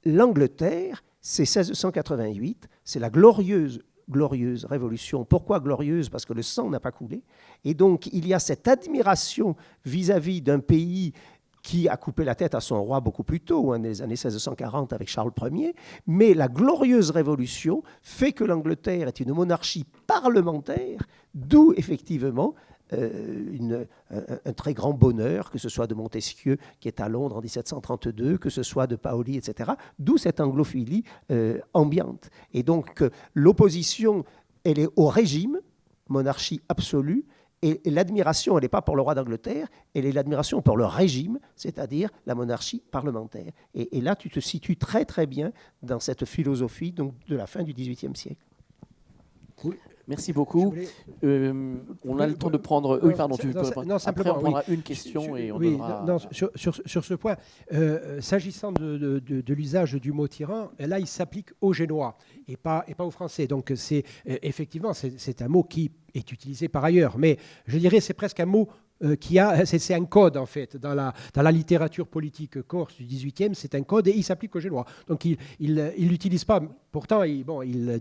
l'Angleterre, c'est 1688, c'est la glorieuse révolution. Pourquoi glorieuse? Parce que le sang n'a pas coulé. Et donc, il y a cette admiration vis-à-vis d'un pays qui a coupé la tête à son roi beaucoup plus tôt, dans les années 1640 avec Charles Ier. Mais la glorieuse révolution fait que l'Angleterre est une monarchie parlementaire, d'où effectivement un très grand bonheur, que ce soit de Montesquieu qui est à Londres en 1732, que ce soit de Paoli, etc. D'où cette anglophilie ambiante. Et donc l'opposition, elle est au régime, monarchie absolue, et l'admiration, elle n'est pas pour le roi d'Angleterre, elle est l'admiration pour le régime, c'est-à-dire la monarchie parlementaire. Et là, tu te situes très très bien dans cette philosophie donc, de la fin du XVIIIe siècle. Oui. Merci beaucoup. On a le temps de prendre... Oui, pardon, tu peux... Après, on prendra une question et on donnera... Non, sur ce point, s'agissant de l'usage du mot tyran, là, il s'applique aux Génois et pas aux Français. Donc, effectivement, c'est un mot qui est utilisé par ailleurs. Mais je dirais c'est presque un mot c'est un code, en fait, dans la littérature politique corse du XVIIIe, c'est un code et il s'applique aux Génois. Donc, il l'utilise pas. Pourtant, il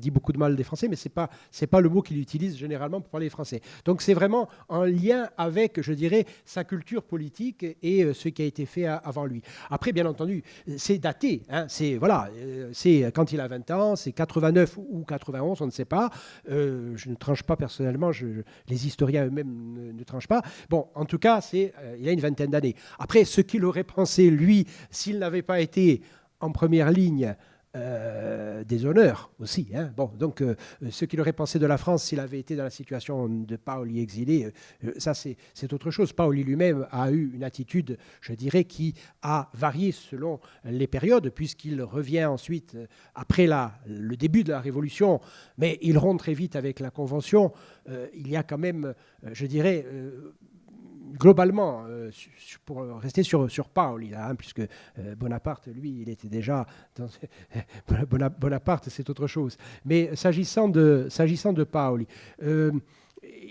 dit beaucoup de mal des Français, mais c'est pas le mot qu'il utilise généralement pour parler des Français. Donc, c'est vraiment en lien avec, je dirais, sa culture politique et ce qui a été fait avant lui. Après, bien entendu, c'est daté. Hein, c'est quand il a 20 ans, c'est 89 ou 91, on ne sait pas. Je ne tranche pas personnellement, les historiens eux-mêmes ne tranchent pas. Bon, en tout cas, il a une vingtaine d'années. Après, ce qu'il aurait pensé, lui, s'il n'avait pas été en première ligne des honneurs aussi. Hein. Bon, donc, ce qu'il aurait pensé de la France s'il avait été dans la situation de Paoli exilé, ça, c'est autre chose. Paoli lui-même a eu une attitude, je dirais, qui a varié selon les périodes, puisqu'il revient ensuite, après le début de la Révolution, mais il rompt très vite avec la Convention. Il y a quand même, je dirais... globalement, pour rester sur Paoli, là, hein, puisque Bonaparte, lui, il était déjà... Bonaparte, c'est autre chose. Mais s'agissant de Paoli,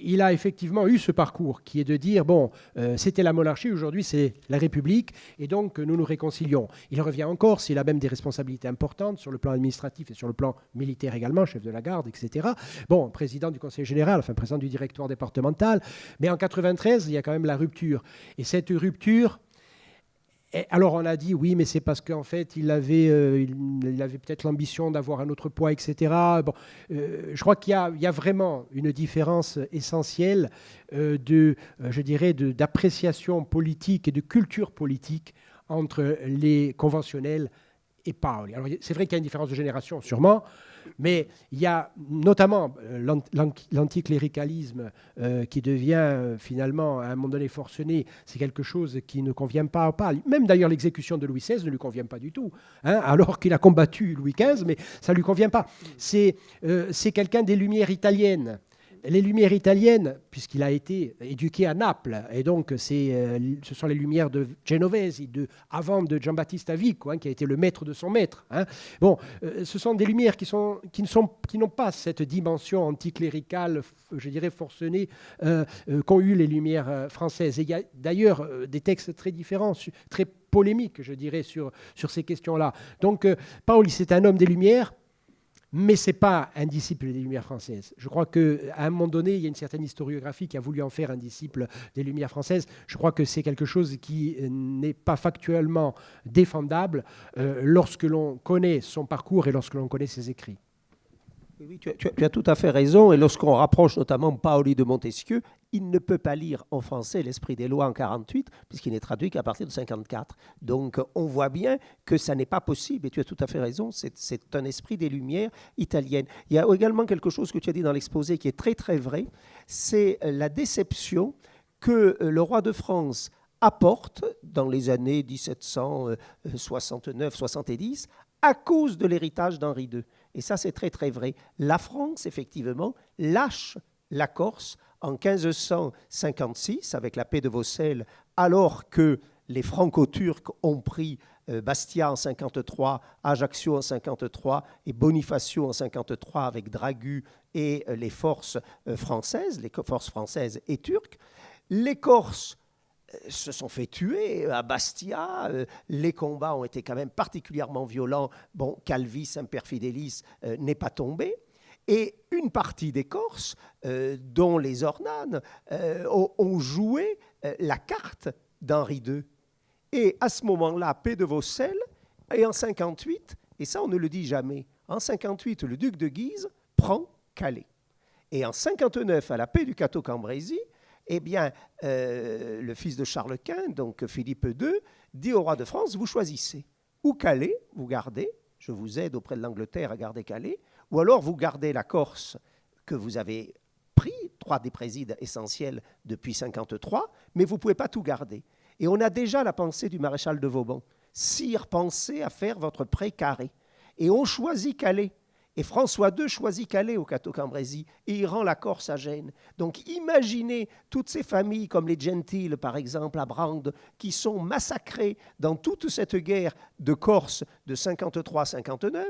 il a effectivement eu ce parcours qui est de dire, bon, c'était la monarchie, aujourd'hui c'est la République, et donc nous nous réconcilions. Il revient en Corse, il a même des responsabilités importantes sur le plan administratif et sur le plan militaire également, chef de la garde, etc. Bon, président du conseil général, enfin président du directoire départemental, mais en 93, il y a quand même la rupture. Et cette rupture... Alors on a dit oui, mais c'est parce qu'en fait il avait peut-être l'ambition d'avoir un autre poids, etc. Bon, je crois qu'il y a vraiment une différence essentielle je dirais, d'appréciation politique et de culture politique entre les conventionnels et Paoli. Alors c'est vrai qu'il y a une différence de génération, sûrement, mais il y a notamment l'anticléricalisme qui devient finalement à un moment donné forcené. C'est quelque chose qui ne convient pas à Paoli. Même d'ailleurs l'exécution de Louis XVI ne lui convient pas du tout, hein, alors qu'il a combattu Louis XV, mais ça ne lui convient pas. C'est quelqu'un des Lumières italiennes. Les Lumières italiennes, puisqu'il a été éduqué à Naples, et donc ce sont les Lumières de Genovese, avant de Giambattista Vico, hein, qui a été le maître de son maître. Hein. Bon, ce sont des Lumières qui n'ont pas cette dimension anticléricale, je dirais forcenée, qu'ont eu les Lumières françaises. Et il y a d'ailleurs des textes très différents, très polémiques, je dirais, sur ces questions-là. Donc, Paoli, c'est un homme des Lumières. Mais ce n'est pas un disciple des Lumières françaises. Je crois qu'à un moment donné, il y a une certaine historiographie qui a voulu en faire un disciple des Lumières françaises. Je crois que c'est quelque chose qui n'est pas factuellement défendable lorsque l'on connaît son parcours et lorsque l'on connaît ses écrits. Oui, tu as tout à fait raison. Et lorsqu'on rapproche notamment Paoli de Montesquieu, il ne peut pas lire en français l'Esprit des lois en 48, puisqu'il n'est traduit qu'à partir de 54. Donc on voit bien que ça n'est pas possible. Et tu as tout à fait raison, c'est un esprit des Lumières italiennes. Il y a également quelque chose que tu as dit dans l'exposé qui est très très vrai, c'est la déception que le roi de France apporte dans les années 1769-70 à cause de l'héritage d'Henri II. Et ça, c'est très, très vrai. La France, effectivement, lâche la Corse en 1556 avec la paix de Vaucelles, alors que les Franco-Turcs ont pris Bastia en 53, Ajaccio en 53 et Bonifacio en 53 avec Dragu et les forces françaises et turques. Les Corses se sont fait tuer à Bastia. Les combats ont été quand même particulièrement violents. Bon, Calvis, Semper Fidelis n'est pas tombé. Et une partie des Corses, dont les Ornanes, ont joué la carte d'Henri II. Et à ce moment-là, paix de Vaucelles, et en 58, et ça on ne le dit jamais, en 58, le duc de Guise prend Calais. Et en 59, à la paix du Cateau-Cambrésis, eh bien, le fils de Charles Quint, donc Philippe II, dit au roi de France, vous choisissez. Ou Calais, vous gardez, je vous aide auprès de l'Angleterre à garder Calais, ou alors vous gardez la Corse que vous avez pris, 3 des présides essentiels depuis 1953, mais vous ne pouvez pas tout garder. Et on a déjà la pensée du maréchal de Vauban. Sire, pensez à faire votre pré carré. Et on choisit Calais. Et François II choisit Calais au Cateau-Cambrésis et il rend la Corse à Gênes. Donc imaginez toutes ces familles comme les Gentils, par exemple, à Brande, qui sont massacrées dans toute cette guerre de Corse de 53-59.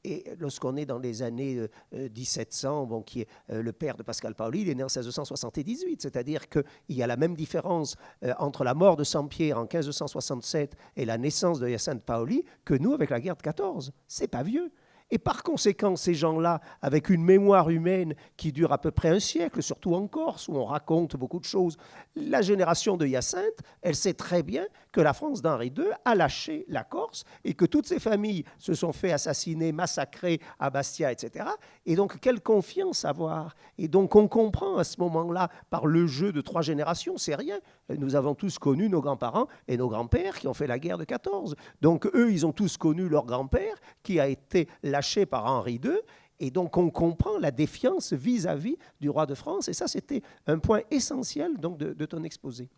Et lorsqu'on est dans les années 1700, bon, qui est le père de Pascal Paoli, il est né en 1678, c'est-à-dire qu'il y a la même différence entre la mort de Sampierre en 1567 et la naissance de Hyacinthe Paoli que nous avec la guerre de 14. C'est pas vieux. Et par conséquent, ces gens-là, avec une mémoire humaine qui dure à peu près un siècle, surtout en Corse, où on raconte beaucoup de choses, la génération de Hyacinthe, elle sait très bien que la France d'Henri II a lâché la Corse et que toutes ces familles se sont fait assassiner, massacrer à Bastia, etc. Et donc, quelle confiance avoir? Et donc, on comprend à ce moment-là, par le jeu de 3 générations, c'est rien. Nous avons tous connu nos grands-parents et nos grands-pères qui ont fait la guerre de 14. Donc, eux, ils ont tous connu leur grand-père qui a été lâché par Henri II. Et donc, on comprend la défiance vis-à-vis du roi de France. Et ça, c'était un point essentiel donc, de ton exposé.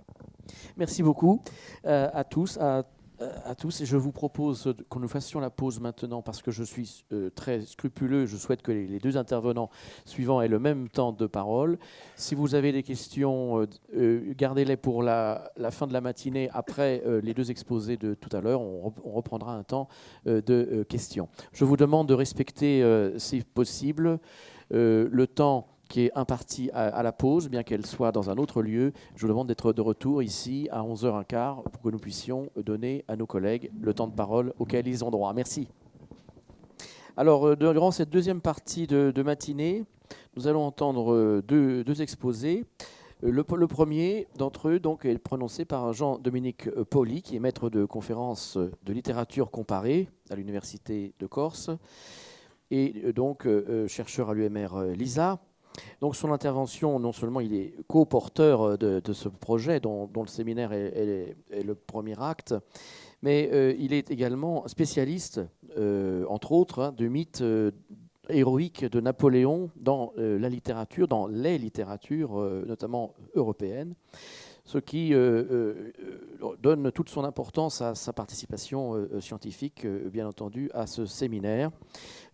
Merci beaucoup à tous. Et je vous propose que nous fassions la pause maintenant parce que je suis très scrupuleux. Je souhaite que les 2 intervenants suivants aient le même temps de parole. Si vous avez des questions, gardez-les pour la fin de la matinée après les 2 exposés de tout à l'heure. On reprendra un temps de questions. Je vous demande de respecter, si possible, le temps qui est impartie à la pause, bien qu'elle soit dans un autre lieu. Je vous demande d'être de retour ici à 11h15 pour que nous puissions donner à nos collègues le temps de parole auquel ils ont droit. Merci. Alors, durant cette deuxième partie de matinée, nous allons entendre deux exposés. Le premier d'entre eux donc, est prononcé par Jean-Dominique Paoli, qui est maître de conférences de littérature comparée à l'Université de Corse et donc chercheur à l'UMR LISA. Donc son intervention, non seulement il est co-porteur de ce projet dont le séminaire est le premier acte, mais il est également spécialiste, entre autres, du mythe héroïque de Napoléon dans la littérature, dans les littératures, notamment européennes, ce qui donne toute son importance à sa participation scientifique, bien entendu, à ce séminaire.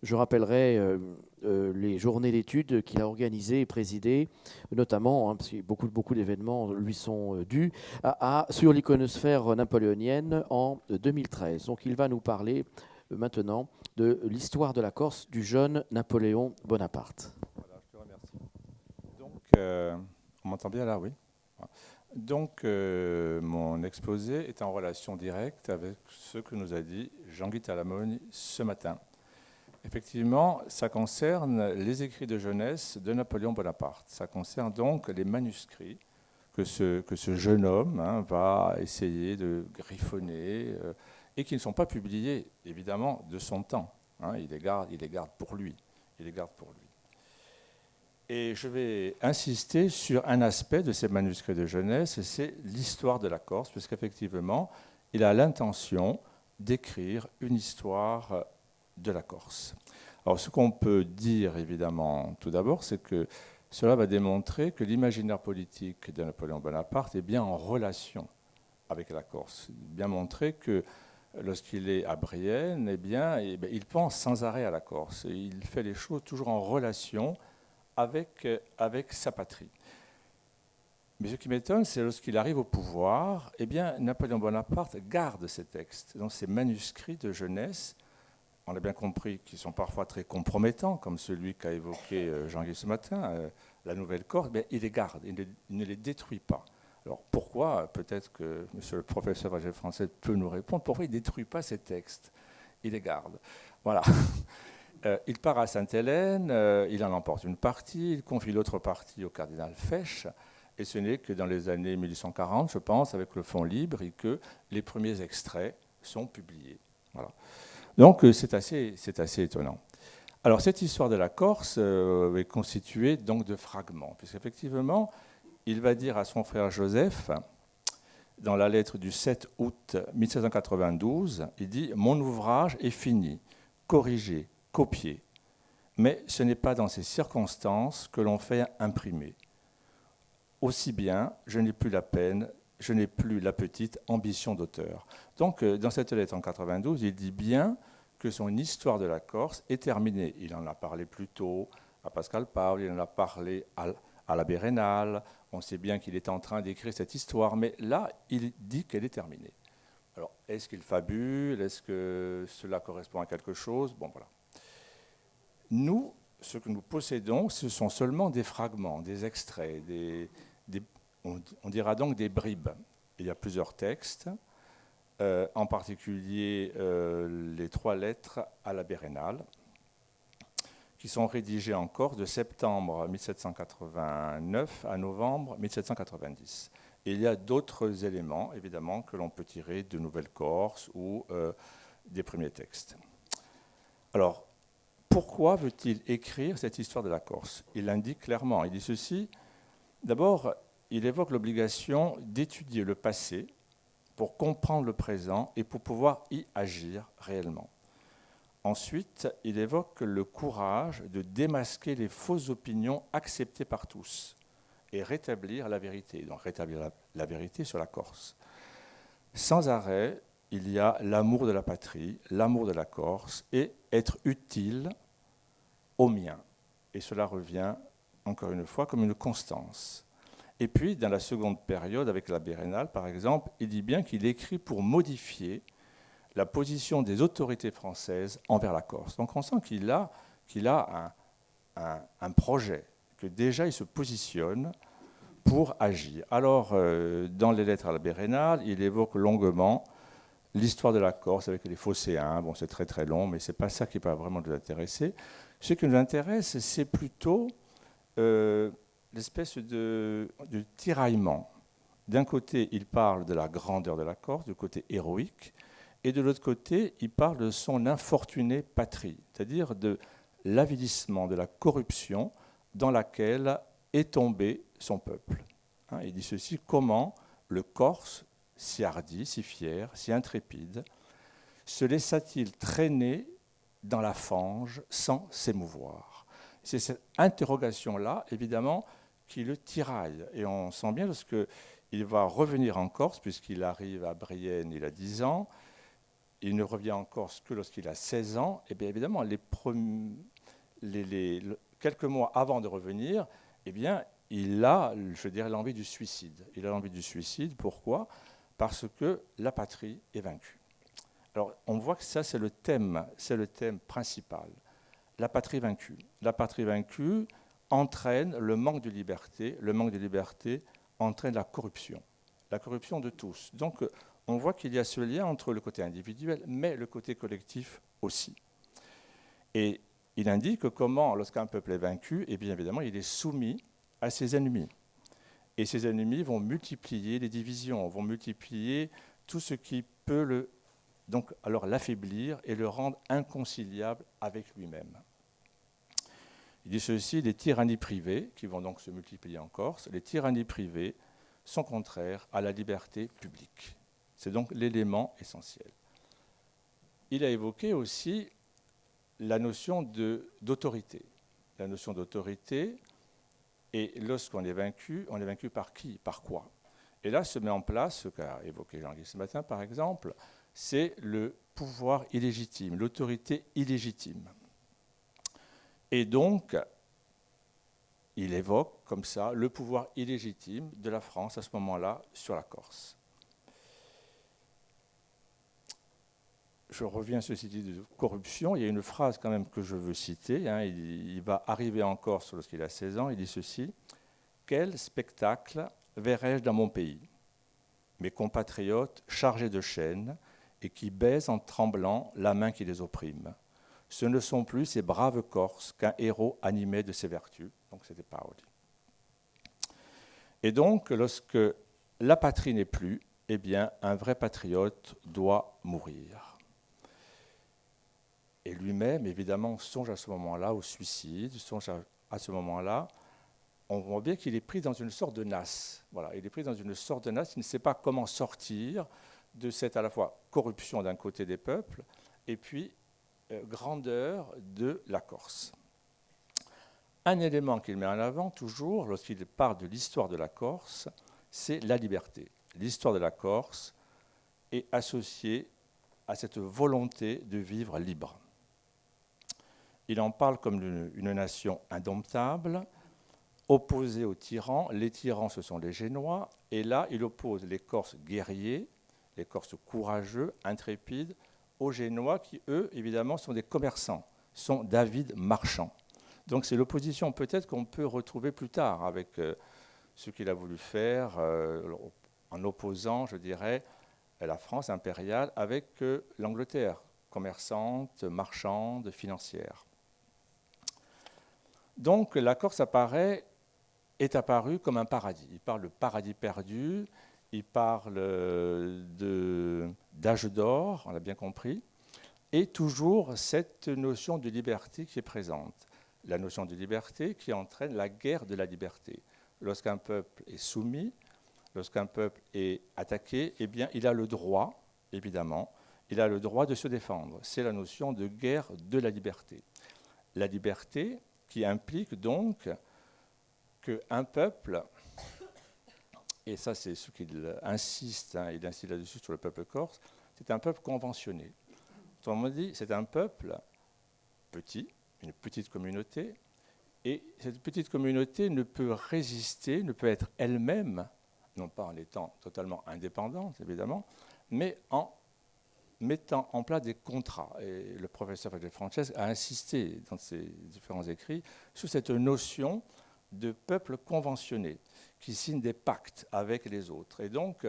Je rappellerai les journées d'études qu'il a organisées et présidées, notamment, parce que beaucoup d'événements lui sont dus, sur l'iconosphère napoléonienne en 2013. Donc il va nous parler maintenant de l'histoire de la Corse du jeune Napoléon Bonaparte. Voilà, je te remercie. Donc, on m'entend bien là, oui. Donc, mon exposé est en relation directe avec ce que nous a dit Jean-Guy Talamone ce matin. Effectivement, ça concerne les écrits de jeunesse de Napoléon Bonaparte. Ça concerne donc les manuscrits que ce jeune homme va essayer de griffonner et qui ne sont pas publiés, évidemment, de son temps. Il les garde pour lui. Il les garde pour lui. Et je vais insister sur un aspect de ces manuscrits de jeunesse, c'est l'histoire de la Corse, puisqu'effectivement, il a l'intention d'écrire une histoire de la Corse. Alors, ce qu'on peut dire, évidemment, tout d'abord, c'est que cela va démontrer que l'imaginaire politique de Napoléon Bonaparte est bien en relation avec la Corse. Bien montrer que lorsqu'il est à Brienne, il pense sans arrêt à la Corse. Et il fait les choses toujours en relation avec sa patrie. Mais ce qui m'étonne, c'est lorsqu'il arrive au pouvoir, Napoléon Bonaparte garde ces textes, donc ces manuscrits de jeunesse. On a bien compris qu'ils sont parfois très compromettants, comme celui qu'a évoqué Jean-Guy ce matin, la Nouvelle-Corse, il les garde, il ne les détruit pas. Alors pourquoi, peut-être que monsieur le professeur d'agé français peut nous répondre, pourquoi il ne détruit pas ces textes? Il les garde. Voilà. Il part à Sainte-Hélène, il en emporte une partie, il confie l'autre partie au cardinal Fesch, et ce n'est que dans les années 1840, je pense, avec le Fonds libre, que les premiers extraits sont publiés. Voilà. Donc c'est assez étonnant. Alors cette histoire de la Corse est constituée donc de fragments, puisqu'effectivement, il va dire à son frère Joseph, dans la lettre du 7 août 1792, il dit « Mon ouvrage est fini, corrigé, copié, mais ce n'est pas dans ces circonstances que l'on fait imprimer. Aussi bien, je n'ai plus la peine, je n'ai plus la petite ambition d'auteur. » Donc, dans cette lettre en 92, il dit bien que son histoire de la Corse est terminée. Il en a parlé plus tôt à Pascal Paul, il en a parlé à l'abbé Raynal. On sait bien qu'il est en train d'écrire cette histoire, mais là, il dit qu'elle est terminée. Alors, est-ce qu'il fabule? Est-ce que cela correspond à quelque chose? Bon, voilà. Nous, ce que nous possédons, ce sont seulement des fragments, des extraits, on dira donc des bribes. Il y a plusieurs textes, en particulier les 3 lettres à l'abbé Raynal, qui sont rédigées en Corse de septembre 1789 à novembre 1790. Et il y a d'autres éléments, évidemment, que l'on peut tirer de Nouvelle-Corse ou des premiers textes. Alors, pourquoi veut-il écrire cette histoire de la Corse? Il l'indique clairement. Il dit ceci. D'abord, il évoque l'obligation d'étudier le passé pour comprendre le présent et pour pouvoir y agir réellement. Ensuite, il évoque le courage de démasquer les fausses opinions acceptées par tous et rétablir la vérité, donc rétablir la vérité sur la Corse. Sans arrêt, il y a l'amour de la patrie, l'amour de la Corse et être utile aux miens. Et cela revient, encore une fois, comme une constance. Et puis, dans la seconde période, avec l'abbé Raynal, par exemple, il dit bien qu'il écrit pour modifier la position des autorités françaises envers la Corse. Donc on sent qu'il a un projet, que déjà il se positionne pour agir. Alors, dans les lettres à l'abbé Raynal, il évoque longuement l'histoire de la Corse avec les phocéens. Bon, c'est très très long, mais ce n'est pas ça qui va vraiment nous intéresser. Ce qui nous intéresse, c'est plutôt l'espèce de tiraillement. D'un côté, il parle de la grandeur de la Corse, du côté héroïque, et de l'autre côté, il parle de son infortunée patrie, c'est-à-dire de l'avilissement, de la corruption dans laquelle est tombé son peuple. Il dit ceci, comment le Corse, si hardi, si fier, si intrépide, se laissa-t-il traîner dans la fange sans s'émouvoir? C'est cette interrogation-là, évidemment, qui le tiraille. Et on sent bien lorsqu'il va revenir en Corse, puisqu'il arrive à Brienne, il a 10 ans, il ne revient en Corse que lorsqu'il a 16 ans, et bien évidemment, quelques mois avant de revenir, eh bien, il a, je dirais, l'envie du suicide. Il a l'envie du suicide, pourquoi? Parce que la patrie est vaincue. Alors, on voit que ça, c'est le thème principal. La patrie vaincue. La patrie vaincue entraîne le manque de liberté. Le manque de liberté entraîne la corruption de tous. Donc, on voit qu'il y a ce lien entre le côté individuel, mais le côté collectif aussi. Et il indique comment, lorsqu'un peuple est vaincu, eh bien évidemment, il est soumis à ses ennemis. Et ces ennemis vont multiplier les divisions, vont multiplier tout ce qui peut donc alors l'affaiblir et le rendre inconciliable avec lui-même. Il dit ceci, les tyrannies privées, qui vont donc se multiplier en Corse, les tyrannies privées sont contraires à la liberté publique. C'est donc l'élément essentiel. Il a évoqué aussi la notion d'autorité. La notion d'autorité, et lorsqu'on est vaincu par qui? Par quoi? Et là se met en place, ce qu'a évoqué Jean-Guy ce matin par exemple, c'est le pouvoir illégitime, l'autorité illégitime. Et donc, il évoque comme ça le pouvoir illégitime de la France à ce moment-là sur la Corse. Je reviens, ceci dit, de corruption. Il y a une phrase quand même que je veux citer. Hein. Il va arriver en Corse lorsqu'il a 16 ans. Il dit ceci, « Quel spectacle verrai-je dans mon pays? Mes compatriotes chargés de chaînes et qui baisent en tremblant la main qui les opprime. Ce ne sont plus ces braves Corses qu'un héros animé de ses vertus. » Donc c'était Paoli. Et donc, lorsque la patrie n'est plus, eh bien, un vrai patriote doit mourir. Et lui-même, évidemment, songe à ce moment-là au suicide, songe à ce moment-là. On voit bien qu'il est pris dans une sorte de nasse. Voilà, il est pris dans une sorte de nasse, il ne sait pas comment sortir de cette à la fois corruption d'un côté des peuples et puis grandeur de la Corse. Un élément qu'il met en avant toujours lorsqu'il parle de l'histoire de la Corse, c'est la liberté. L'histoire de la Corse est associée à cette volonté de vivre libre. Il en parle comme une nation indomptable, opposée aux tyrans. Les tyrans, ce sont les Génois. Et là, il oppose les Corses guerriers, les Corses courageux, intrépides, aux Génois qui, eux, évidemment, sont des commerçants, sont d'avides marchands. Donc c'est l'opposition peut-être qu'on peut retrouver plus tard avec ce qu'il a voulu faire en opposant, je dirais, la France impériale avec l'Angleterre, commerçante, marchande, financière. Donc la Corse est apparue comme un paradis. Il parle de paradis perdu, il parle d'âge d'or, on l'a bien compris, et toujours cette notion de liberté qui est présente. La notion de liberté qui entraîne la guerre de la liberté. Lorsqu'un peuple est soumis, lorsqu'un peuple est attaqué, eh bien, il a le droit, évidemment, il a le droit de se défendre. C'est la notion de guerre de la liberté. La liberté qui implique donc qu'un peuple, et ça c'est ce qu'il insiste, il insiste là-dessus sur le peuple corse, c'est un peuple conventionné. Autrement dit, c'est un peuple petit, une petite communauté, et cette petite communauté ne peut résister, ne peut être elle-même, non pas en étant totalement indépendante, évidemment, mais en mettant en place des contrats. Et le professeur Frédéric Francesque a insisté dans ses différents écrits sur cette notion de peuple conventionné, qui signe des pactes avec les autres. Et donc,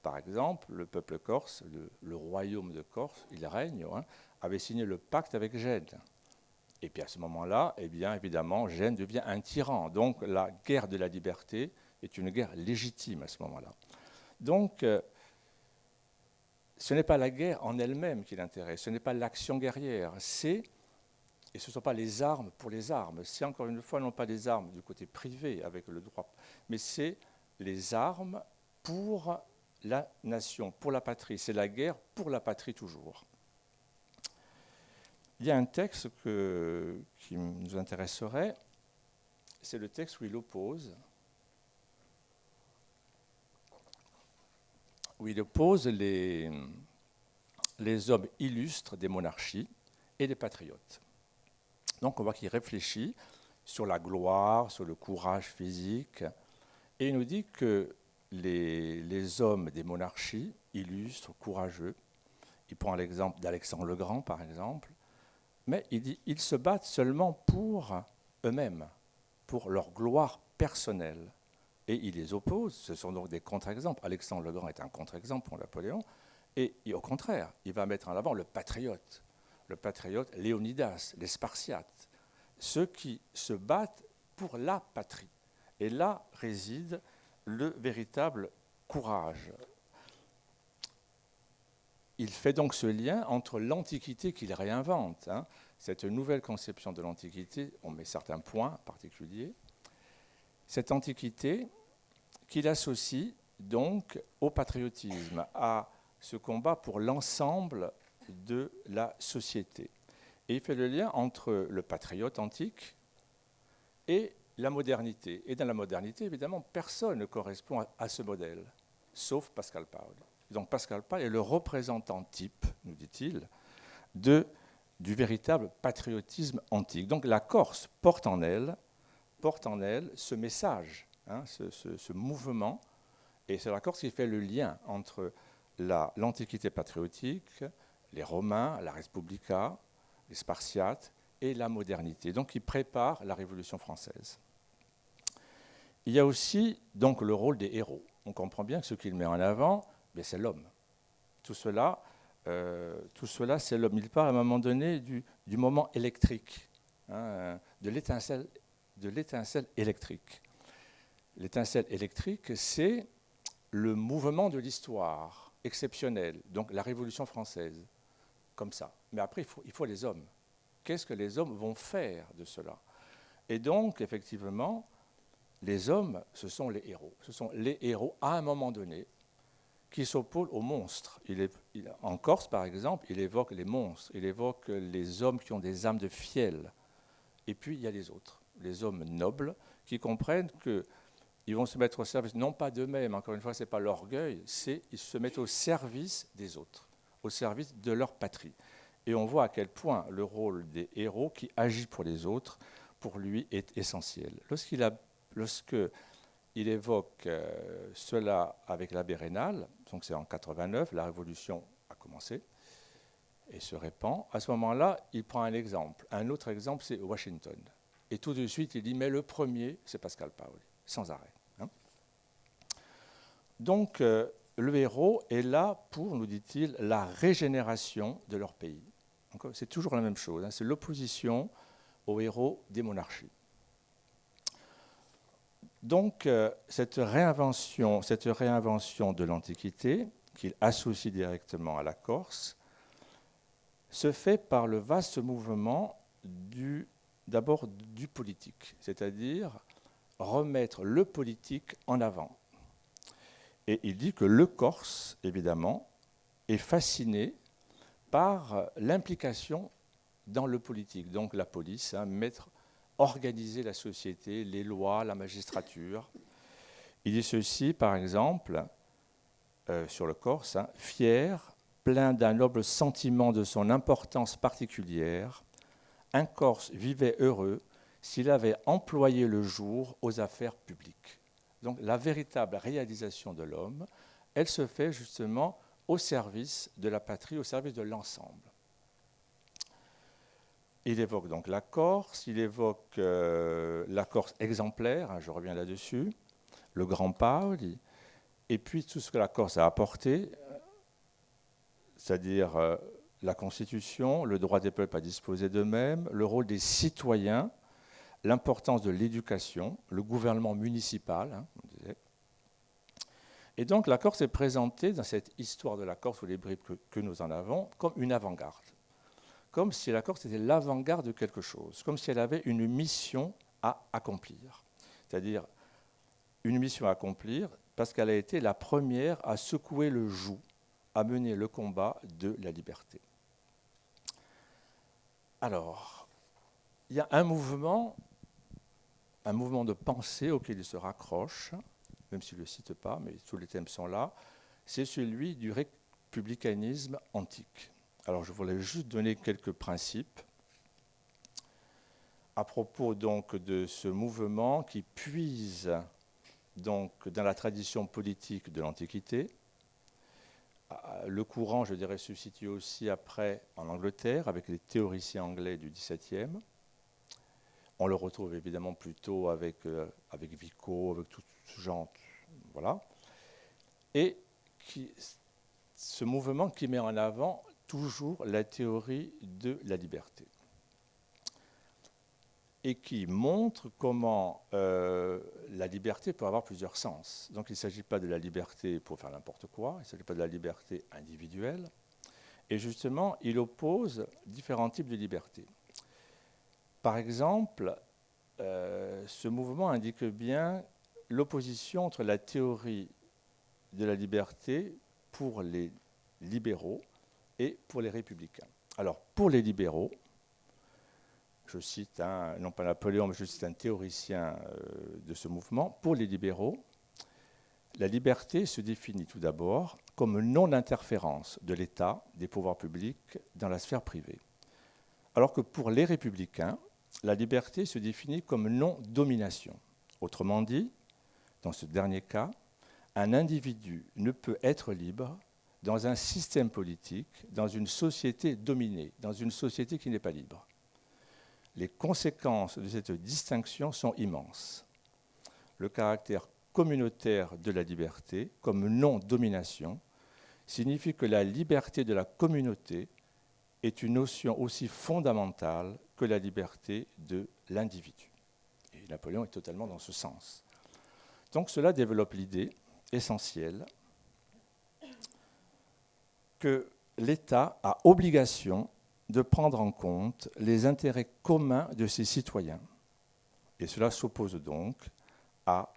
par exemple, le peuple corse, le royaume de Corse, il règne, avait signé le pacte avec Gênes. Et puis à ce moment-là, eh bien, évidemment, Gênes devient un tyran. Donc la guerre de la liberté est une guerre légitime à ce moment-là. Donc, ce n'est pas la guerre en elle-même qui l'intéresse, ce n'est pas l'action guerrière, et ce ne sont pas les armes pour les armes, c'est encore une fois non pas les armes du côté privé avec le droit, mais c'est les armes pour la nation, pour la patrie. C'est la guerre pour la patrie toujours. Il y a un texte qui nous intéresserait, c'est le texte où il oppose les hommes illustres des monarchies et des patriotes. Donc on voit qu'il réfléchit sur la gloire, sur le courage physique, et il nous dit que les hommes des monarchies illustres, courageux, il prend l'exemple d'Alexandre le Grand par exemple, mais il dit ils se battent seulement pour eux-mêmes, pour leur gloire personnelle. Et il les oppose, ce sont donc des contre-exemples. Alexandre le Grand est un contre-exemple pour Napoléon, et au contraire, il va mettre en avant le patriote. le patriote Léonidas, les Spartiates, ceux qui se battent pour la patrie. Et là réside le véritable courage. Il fait donc ce lien entre l'Antiquité qu'il réinvente, cette nouvelle conception de l'Antiquité, on met certains points particuliers, cette Antiquité qu'il associe donc au patriotisme, à ce combat pour l'ensemble de la société. Et il fait le lien entre le patriote antique et la modernité. Et dans la modernité, évidemment, personne ne correspond à ce modèle, sauf Pascal Paoli. Donc Pascal Paoli est le représentant type, nous dit-il, du véritable patriotisme antique. Donc la Corse porte en elle ce message, ce mouvement, et c'est la Corse qui fait le lien entre l'Antiquité patriotique, les Romains, la Respublica, les Spartiates et la modernité. Donc il prépare la Révolution française. Il y a aussi donc le rôle des héros. On comprend bien que ce qu'il met en avant, c'est l'homme. Tout cela, c'est l'homme. Il parle à un moment donné du moment électrique, de l'étincelle électrique. L'étincelle électrique, c'est le mouvement de l'histoire exceptionnel, donc la Révolution française, comme ça. Mais après, il faut les hommes. Qu'est-ce que les hommes vont faire de cela? Et donc, effectivement, les hommes, ce sont les héros. Ce sont les héros, à un moment donné, qui s'opposent aux monstres. En Corse, par exemple, il évoque les monstres, il évoque les hommes qui ont des âmes de fiel. Et puis, il y a les autres, les hommes nobles, qui comprennent qu'ils vont se mettre au service, non pas d'eux-mêmes, encore une fois, ce n'est pas l'orgueil, ils se mettent au service des autres, au service de leur patrie. Et on voit à quel point le rôle des héros qui agit pour les autres, pour lui, est essentiel. Lorsqu'il évoque cela avec l'abbé Raynal, donc c'est en 89, la Révolution a commencé et se répand. À ce moment-là, il prend un exemple. Un autre exemple, c'est Washington. Et tout de suite, il dit, mais le premier, c'est Pascal Paoli, sans arrêt. Donc, le héros est là pour, nous dit-il, la régénération de leur pays. C'est toujours la même chose, c'est l'opposition aux héros des monarchies. Donc, cette réinvention de l'Antiquité, qu'il associe directement à la Corse, se fait par le vaste mouvement d'abord du politique, c'est-à-dire remettre le politique en avant. Et il dit que le Corse, évidemment, est fasciné par l'implication dans le politique, donc la police, organiser la société, les lois, la magistrature. Il dit ceci, par exemple, sur le Corse, fier, plein d'un noble sentiment de son importance particulière, un Corse vivait heureux s'il avait employé le jour aux affaires publiques. Donc la véritable réalisation de l'homme, elle se fait justement au service de la patrie, au service de l'ensemble. Il évoque donc la Corse, il évoque la Corse exemplaire, je reviens là-dessus, le Grand Paoli, et puis tout ce que la Corse a apporté, c'est-à-dire la Constitution, le droit des peuples à disposer d'eux-mêmes, le rôle des citoyens, l'importance de l'éducation, le gouvernement municipal, on disait. Et donc la Corse est présentée dans cette histoire de la Corse ou les bribes que nous en avons comme une avant-garde. Comme si la Corse était l'avant-garde de quelque chose, comme si elle avait une mission à accomplir. C'est-à-dire une mission à accomplir parce qu'elle a été la première à secouer le joug, à mener le combat de la liberté. Alors, il y a un mouvement de pensée auquel il se raccroche, même s'il ne le cite pas, mais tous les thèmes sont là, c'est celui du républicanisme antique. Alors je voulais juste donner quelques principes à propos donc de ce mouvement qui puise donc dans la tradition politique de l'Antiquité. Le courant, je dirais, se situe aussi après en Angleterre avec les théoriciens anglais du XVIIe. On le retrouve évidemment plutôt avec Vico, avec tout ce genre, voilà. Et ce mouvement qui met en avant toujours la théorie de la liberté et qui montre comment la liberté peut avoir plusieurs sens. Donc il ne s'agit pas de la liberté pour faire n'importe quoi, il ne s'agit pas de la liberté individuelle. Et justement, il oppose différents types de liberté. Par exemple, ce mouvement indique bien l'opposition entre la théorie de la liberté pour les libéraux et pour les républicains. Alors, pour les libéraux, je cite, non pas Napoléon, mais je cite un théoricien de ce mouvement, pour les libéraux, la liberté se définit tout d'abord comme non-interférence de l'État, des pouvoirs publics, dans la sphère privée. Alors que pour les républicains, la liberté se définit comme non-domination. Autrement dit, dans ce dernier cas, un individu ne peut être libre dans un système politique, dans une société dominée, dans une société qui n'est pas libre. Les conséquences de cette distinction sont immenses. Le caractère communautaire de la liberté, comme non-domination, signifie que la liberté de la communauté est une notion aussi fondamentale que la liberté de l'individu. Et Napoléon est totalement dans ce sens. Donc cela développe l'idée essentielle que l'État a obligation de prendre en compte les intérêts communs de ses citoyens. Et cela s'oppose donc à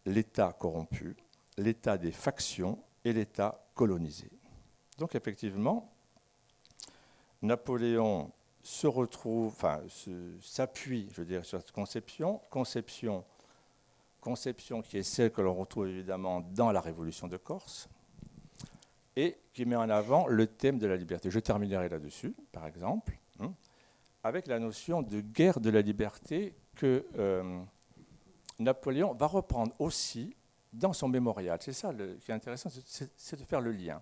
l'État corrompu, l'État des factions et l'État colonisé. Donc effectivement, Napoléon s'appuie, je veux dire, sur cette conception qui est celle que l'on retrouve évidemment dans la Révolution de Corse, et qui met en avant le thème de la liberté. Je terminerai là-dessus, par exemple, avec la notion de guerre de la liberté que Napoléon va reprendre aussi dans son mémorial. C'est ça qui est intéressant, c'est de faire le lien.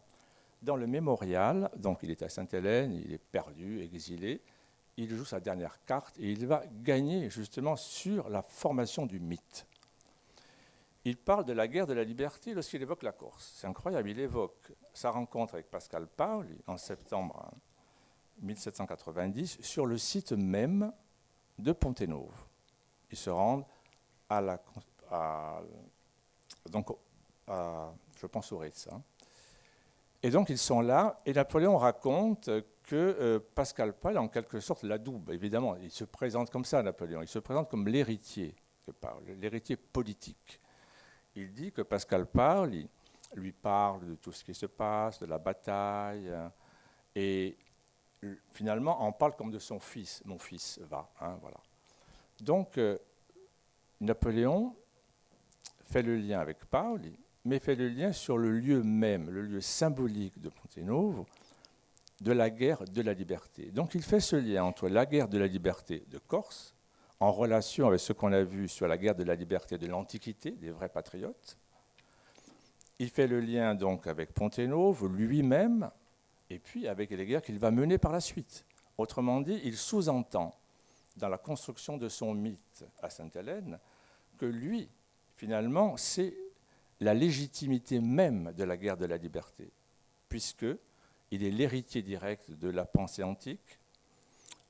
Dans le mémorial, donc il est à Sainte-Hélène, il est perdu, exilé, il joue sa dernière carte et il va gagner justement sur la formation du mythe. Il parle de la guerre de la liberté lorsqu'il évoque la Corse. C'est incroyable, il évoque sa rencontre avec Pascal Paoli en septembre 1790 sur le site même de Ponténove. Ils se rendent je pense au Ritz. Et donc ils sont là, et Napoléon raconte que Pascal Paoli, en quelque sorte, l'adoube. Évidemment, il se présente comme ça, Napoléon. Il se présente comme l'héritier de Paoli, l'héritier politique. Il dit que Pascal Paoli lui parle de tout ce qui se passe, de la bataille, et finalement en parle comme de son fils. Mon fils va, voilà. Donc Napoléon fait le lien avec Paoli, mais fait le lien sur le lieu même, le lieu symbolique de Ponténove, de la guerre de la liberté. Donc il fait ce lien entre la guerre de la liberté de Corse, en relation avec ce qu'on a vu sur la guerre de la liberté de l'Antiquité, des vrais patriotes. Il fait le lien donc avec Ponténove lui-même, et puis avec les guerres qu'il va mener par la suite. Autrement dit, il sous-entend, dans la construction de son mythe à Sainte-Hélène, que lui, finalement, c'est la légitimité même de la guerre de la liberté, puisqu'il est l'héritier direct de la pensée antique,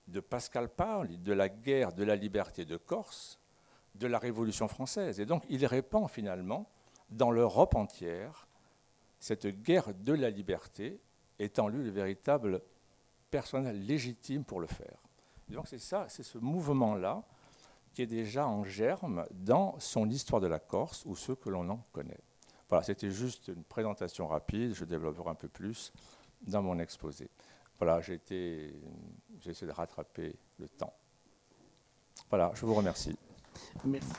de Pascal Paoli, de la guerre de la liberté de Corse, de la Révolution française. Et donc il répand finalement dans l'Europe entière cette guerre de la liberté, étant lui le véritable personnel légitime pour le faire. Et donc c'est ce mouvement-là qui est déjà en germe dans son histoire de la Corse ou ce que l'on en connaît. Voilà, c'était juste une présentation rapide, je développerai un peu plus dans mon exposé. Voilà, j'ai essayé de rattraper le temps. Voilà, je vous remercie. Merci.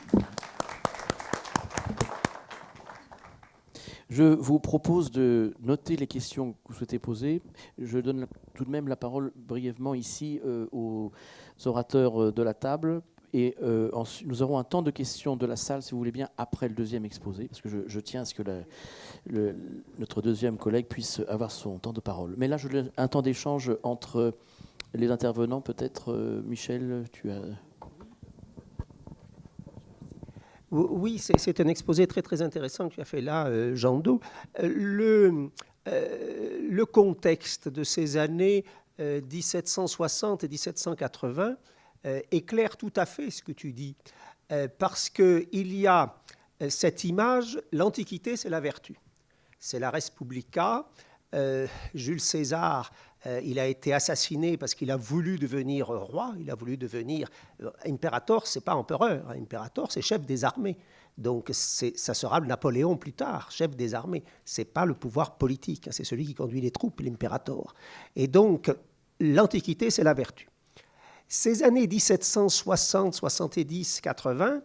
Je vous propose de noter les questions que vous souhaitez poser. Je donne tout de même la parole brièvement ici aux orateurs de la table. Et nous aurons un temps de questions de la salle, si vous voulez bien, après le deuxième exposé, parce que je tiens à ce que notre deuxième collègue puisse avoir son temps de parole. Mais là, je donne un temps d'échange entre les intervenants. Peut-être, Michel, tu as... Oui, c'est un exposé très très intéressant que tu as fait là, Jean Do. le contexte de ces années 1760 et 1780 éclaire tout à fait ce que tu dis, parce qu'il y a cette image, l'Antiquité, c'est la vertu, c'est la res publica. Jules César, il a été assassiné parce qu'il a voulu devenir roi, il a voulu devenir impérator, c'est pas empereur, impérator, c'est chef des armées. Donc ça sera Napoléon plus tard, chef des armées. C'est pas le pouvoir politique, c'est celui qui conduit les troupes, l'impérator. Et donc l'Antiquité, c'est la vertu. Ces années 1760, 70, 80,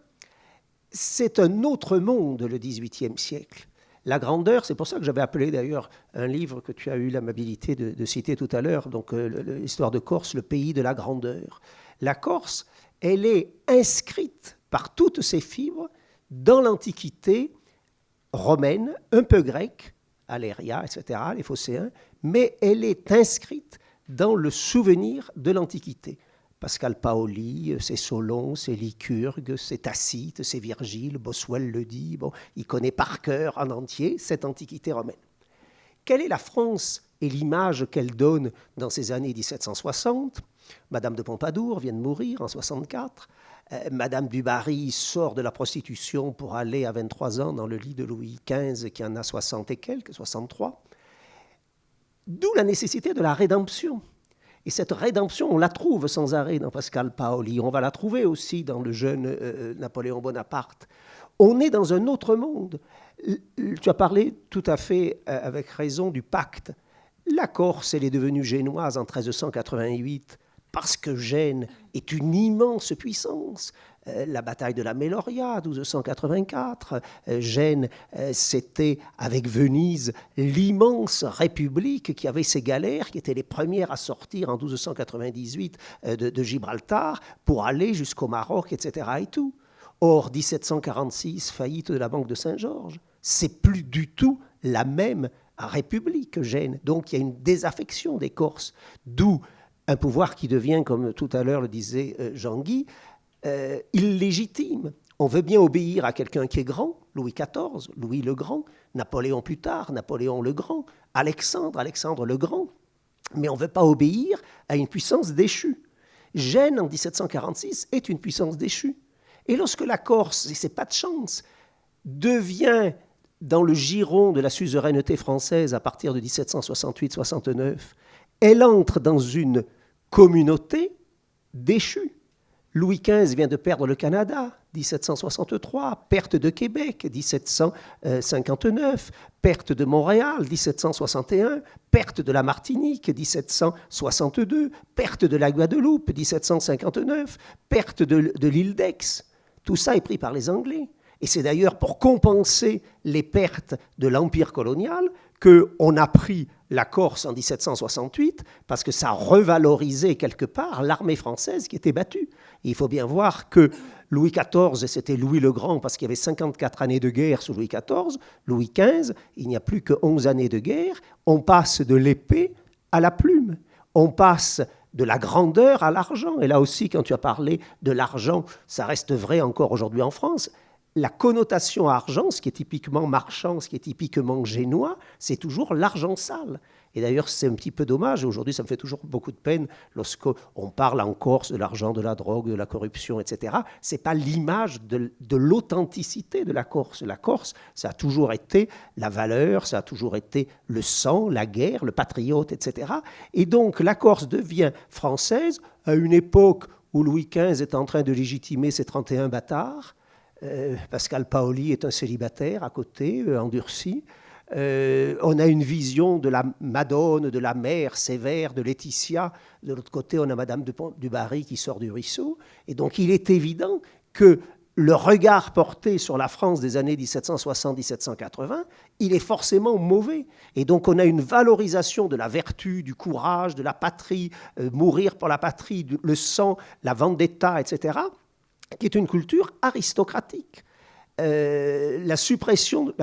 c'est un autre monde, le XVIIIe siècle. La grandeur, c'est pour ça que j'avais appelé d'ailleurs un livre que tu as eu l'amabilité de citer tout à l'heure, donc l'histoire de Corse, le pays de la grandeur. La Corse, elle est inscrite par toutes ses fibres dans l'Antiquité romaine, un peu grecque, Aléria, etc., les Phocéens, mais elle est inscrite dans le souvenir de l'Antiquité. Pascal Paoli, c'est Solon, c'est Lycurgue, c'est Tacite, c'est Virgile, Boswell le dit, bon, il connaît par cœur en entier cette Antiquité romaine. Quelle est la France et l'image qu'elle donne dans ces années 1760 ? Madame de Pompadour vient de mourir en 64. Madame du Barry sort de la prostitution pour aller à 23 ans dans le lit de Louis XV qui en a 60 et quelques, 63. D'où la nécessité de la rédemption. Et cette rédemption, on la trouve sans arrêt dans Pascal Paoli. On va la trouver aussi dans le jeune Napoléon Bonaparte. On est dans un autre monde. Tu as parlé tout à fait avec raison du pacte. La Corse, elle est devenue génoise en 1388 parce que Gênes est une immense puissance. La bataille de la Meloria, 1284. Gênes, c'était avec Venise l'immense république qui avait ses galères, qui étaient les premières à sortir en 1298 de Gibraltar pour aller jusqu'au Maroc, etc. et tout. Or, 1746, faillite de la Banque de Saint-Georges, c'est plus du tout la même république, Gênes. Donc, il y a une désaffection des Corses, d'où un pouvoir qui devient, comme tout à l'heure le disait Jean-Guy, illégitime. On veut bien obéir à quelqu'un qui est grand, Louis XIV, Louis le Grand, Napoléon plus tard, Napoléon le Grand, Alexandre le Grand, mais on ne veut pas obéir à une puissance déchue. Gênes, en 1746, est une puissance déchue. Et lorsque la Corse, et c'est pas de chance, devient dans le giron de la suzeraineté française à partir de 1768-69, elle entre dans une communauté déchue. Louis XV vient de perdre le Canada, 1763, perte de Québec, 1759, perte de Montréal, 1761, perte de la Martinique, 1762, perte de la Guadeloupe, 1759, perte de l'île d'Aix. Tout ça est pris par les Anglais. Et c'est d'ailleurs pour compenser les pertes de l'Empire colonial qu'on a pris la Corse en 1768, parce que ça revalorisait quelque part l'armée française qui était battue. Et il faut bien voir que Louis XIV, c'était Louis le Grand, parce qu'il y avait 54 années de guerre sous Louis XIV. Louis XV, il n'y a plus que 11 années de guerre. On passe de l'épée à la plume. On passe de la grandeur à l'argent. Et là aussi, quand tu as parlé de l'argent, ça reste vrai encore aujourd'hui en France. La connotation argent, ce qui est typiquement marchand, ce qui est typiquement génois, c'est toujours l'argent sale. Et d'ailleurs, c'est un petit peu dommage. Aujourd'hui, ça me fait toujours beaucoup de peine lorsqu'on parle en Corse de l'argent, de la drogue, de la corruption, etc. Ce n'est pas l'image de l'authenticité de la Corse. La Corse, ça a toujours été la valeur, ça a toujours été le sang, la guerre, le patriote, etc. Et donc, la Corse devient française à une époque où Louis XV est en train de légitimer ses 31 bâtards. Pascal Paoli est un célibataire à côté, endurci. On a une vision de la Madone, de la mère sévère, de Laetitia. De l'autre côté, on a Madame du Barry qui sort du ruisseau. Et donc, il est évident que le regard porté sur la France des années 1760-1780, il est forcément mauvais. Et donc, on a une valorisation de la vertu, du courage, de la patrie, mourir pour la patrie, le sang, la vendetta, etc., qui est une culture aristocratique. La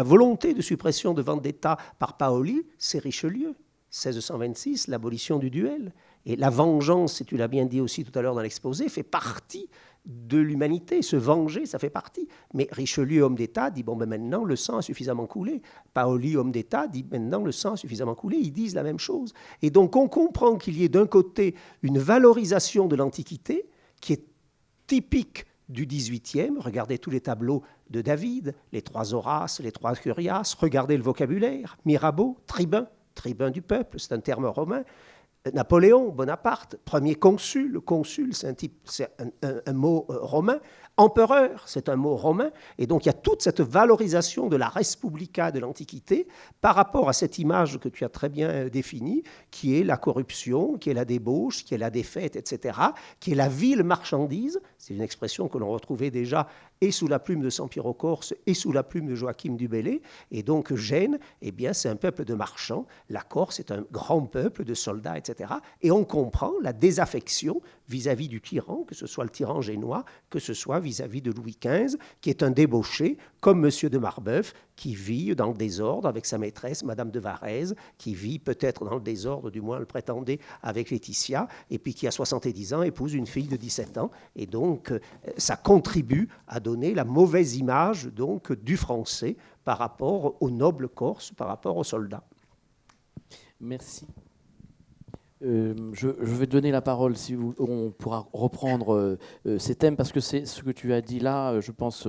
volonté de suppression de vendetta par Paoli, c'est Richelieu. 1626, l'abolition du duel. Et la vengeance, et tu l'as bien dit aussi tout à l'heure dans l'exposé, fait partie de l'humanité. Se venger, ça fait partie. Mais Richelieu, homme d'État, dit, bon, ben maintenant, le sang a suffisamment coulé. Paoli, homme d'État, dit, maintenant, le sang a suffisamment coulé. Ils disent la même chose. Et donc, on comprend qu'il y ait d'un côté une valorisation de l'Antiquité qui est typique du XVIIIe. Regardez tous les tableaux de David, les 3 Horaces, les 3 Curias. Regardez le vocabulaire. Mirabeau, tribun, tribun du peuple, c'est un terme romain. Napoléon Bonaparte, premier consul. Le consul, c'est un mot romain. Empereur, c'est un mot romain. Et donc, il y a toute cette valorisation de la res publica de l'Antiquité par rapport à cette image que tu as très bien définie, qui est la corruption, qui est la débauche, qui est la défaite, etc., qui est la vile marchandise. C'est une expression que l'on retrouvait déjà et sous la plume de Sampiro Corse et sous la plume de Joachim du Bellay. Et donc, Gênes, eh bien, c'est un peuple de marchands. La Corse est un grand peuple de soldats, etc. Et on comprend la désaffection vis-à-vis du tyran, que ce soit le tyran génois, que ce soit vis-à-vis de Louis XV, qui est un débauché, comme M. de Marbeuf, qui vit dans le désordre avec sa maîtresse, Madame de Varèse, qui vit peut-être dans le désordre, du moins le prétendait, avec Laetitia, et puis qui, à 70 ans, épouse une fille de 17 ans. Et donc, ça contribue à donner la mauvaise image donc, du français par rapport aux nobles corses, par rapport aux soldats. Merci. Je vais donner la parole, si on pourra reprendre ces thèmes, parce que c'est ce que tu as dit là, je pense,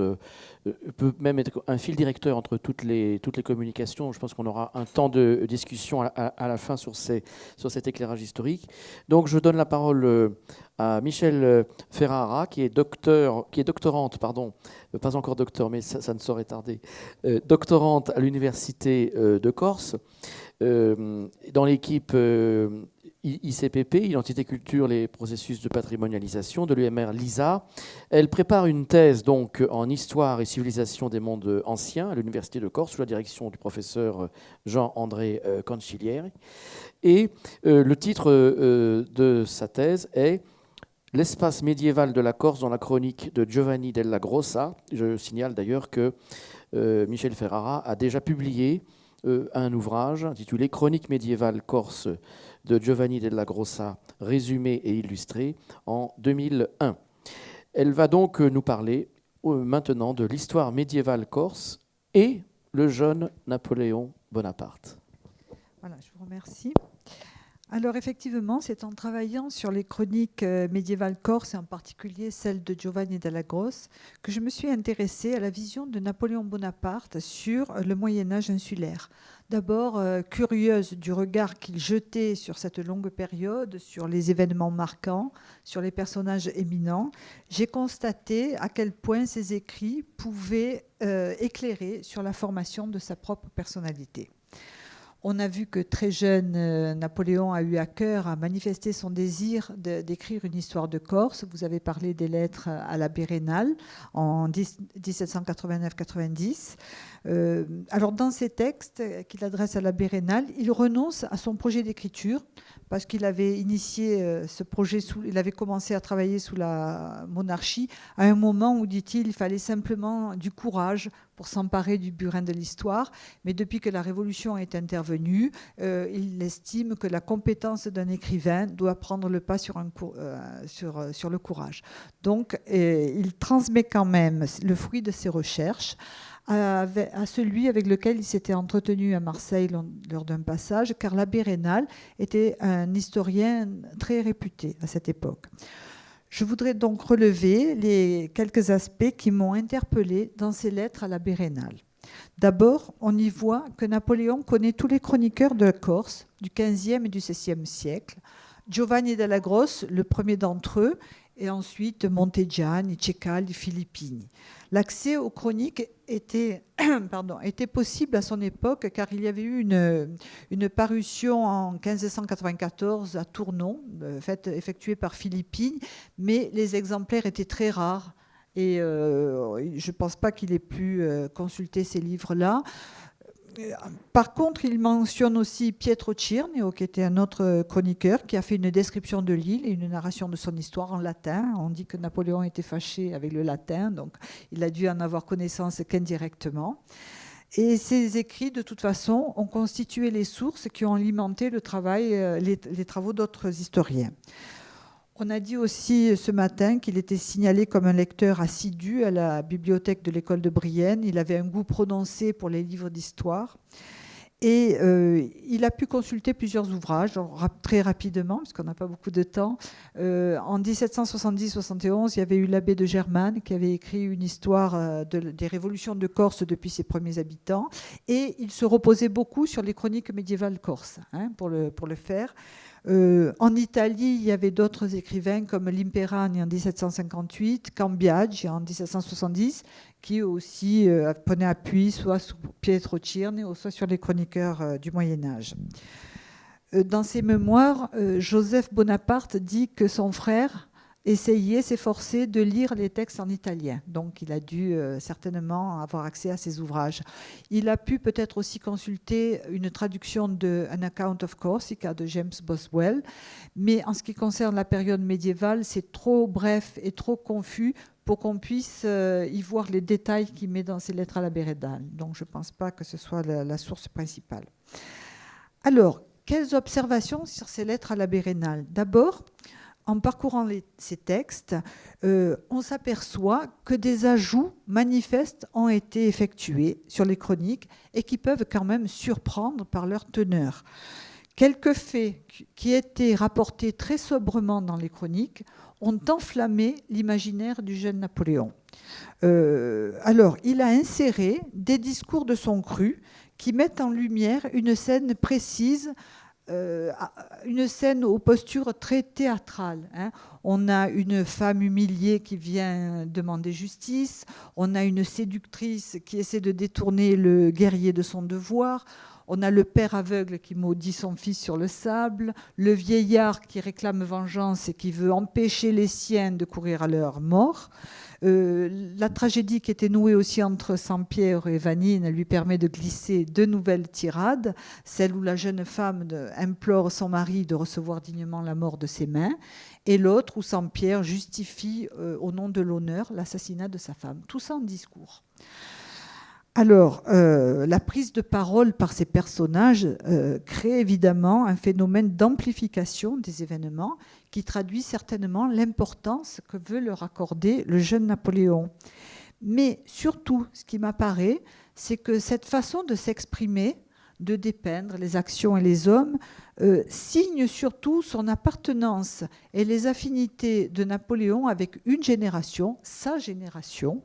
peut même être un fil directeur entre toutes les communications. Je pense qu'on aura un temps de discussion à la fin sur cet éclairage historique. Donc je donne la parole à Michel Ferrara, qui est doctorante, pas encore docteur, mais ça ne saurait tarder, doctorante à l'Université de Corse, dans l'équipe ICPP, Identité Culture, les processus de patrimonialisation de l'UMR LISA. Elle prépare une thèse donc en histoire et civilisation des mondes anciens à l'Université de Corse sous la direction du professeur Jean-André Cancellieri. Et le titre de sa thèse est L'espace médiéval de la Corse dans la chronique de Giovanni della Grossa. Je signale d'ailleurs que Michel Ferrara a déjà publié un ouvrage intitulé Chronique médiévale corse de Giovanni della Grossa, résumé et illustré en 2001. Elle va donc nous parler maintenant de l'histoire médiévale corse et le jeune Napoléon Bonaparte. Voilà, je vous remercie. Alors effectivement, c'est en travaillant sur les chroniques médiévales corses, et en particulier celle de Giovanni della Grossa, que je me suis intéressée à la vision de Napoléon Bonaparte sur le Moyen-Âge insulaire. D'abord, curieuse du regard qu'il jetait sur cette longue période, sur les événements marquants, sur les personnages éminents, j'ai constaté à quel point ses écrits pouvaient éclairer sur la formation de sa propre personnalité. On a vu que très jeune, Napoléon a eu à cœur à manifester son désir d'écrire une histoire de Corse. Vous avez parlé des lettres à l'abbé Raynal en 1789-90. Alors dans ces textes qu'il adresse à l'abbé Raynal, il renonce à son projet d'écriture parce qu'il avait initié ce projet, il avait commencé à travailler sous la monarchie à un moment où, dit-il, il fallait simplement du courage pour s'emparer du burin de l'histoire. Mais depuis que la Révolution est intervenue, il estime que la compétence d'un écrivain doit prendre le pas sur le courage. Donc, il transmet quand même le fruit de ses recherches à celui avec lequel il s'était entretenu à Marseille lors d'un passage, car l'abbé Raynal était un historien très réputé à cette époque. Je voudrais donc relever les quelques aspects qui m'ont interpellée dans ces lettres à l'abbé Raynal. D'abord, on y voit que Napoléon connaît tous les chroniqueurs de Corse du XVe et du XVIe siècle. Giovanni della Grossa, le premier d'entre eux, et ensuite Montegiani, Ceccali, Filippini. L'accès aux chroniques était possible à son époque car il y avait eu une parution en 1594 à Tournon, effectuée par Filippini, mais les exemplaires étaient très rares et je ne pense pas qu'il ait pu consulter ces livres-là. Par contre, il mentionne aussi Pietro Cirnio, qui était un autre chroniqueur, qui a fait une description de l'île et une narration de son histoire en latin. On dit que Napoléon était fâché avec le latin, donc il a dû en avoir connaissance qu'indirectement. Et ces écrits, de toute façon, ont constitué les sources qui ont alimenté le travail, les travaux d'autres historiens. On a dit aussi ce matin qu'il était signalé comme un lecteur assidu à la bibliothèque de l'école de Brienne. Il avait un goût prononcé pour les livres d'histoire. Et il a pu consulter plusieurs ouvrages, très rapidement, parce qu'on n'a pas beaucoup de temps. En 1770-71, il y avait eu l'abbé de Germanne qui avait écrit une histoire des révolutions de Corse depuis ses premiers habitants. Et il se reposait beaucoup sur les chroniques médiévales corses pour le faire. En Italie, il y avait d'autres écrivains comme Limperani en 1758, Cambiaghi en 1770, qui aussi prenaient appui soit sur Pietro Cirne ou soit sur les chroniqueurs du Moyen-Âge. Dans ses mémoires, Joseph Bonaparte dit que son frère s'efforçait de lire les textes en italien. Donc il a dû certainement avoir accès à ces ouvrages. Il a pu peut-être aussi consulter une traduction de An Account of Corsica de James Boswell, mais en ce qui concerne la période médiévale, c'est trop bref et trop confus pour qu'on puisse y voir les détails qu'il met dans ses lettres à la Bérénale. Donc je ne pense pas que ce soit la source principale. Alors, quelles observations sur ces lettres à la Bérénale? D'abord, en parcourant ces textes, on s'aperçoit que des ajouts manifestes ont été effectués sur les chroniques et qui peuvent quand même surprendre par leur teneur. Quelques faits qui étaient rapportés très sobrement dans les chroniques ont enflammé l'imaginaire du jeune Napoléon. Alors, il a inséré des discours de son cru qui mettent en lumière une scène précise, une scène aux postures très théâtrales. On a une femme humiliée qui vient demander justice, on a une séductrice qui essaie de détourner le guerrier de son devoir, on a le père aveugle qui maudit son fils sur le sable, le vieillard qui réclame vengeance et qui veut empêcher les siens de courir à leur mort. La tragédie qui était nouée aussi entre Sampiero et Vanine lui permet de glisser deux nouvelles tirades, celle où la jeune femme implore son mari de recevoir dignement la mort de ses mains, et l'autre où Sampiero justifie au nom de l'honneur l'assassinat de sa femme. Tout ça en discours. Alors, la prise de parole par ces personnages crée évidemment un phénomène d'amplification des événements qui traduit certainement l'importance que veut leur accorder le jeune Napoléon. Mais surtout, ce qui m'apparaît, c'est que cette façon de s'exprimer, de dépeindre les actions et les hommes, signe surtout son appartenance et les affinités de Napoléon avec une génération, sa génération,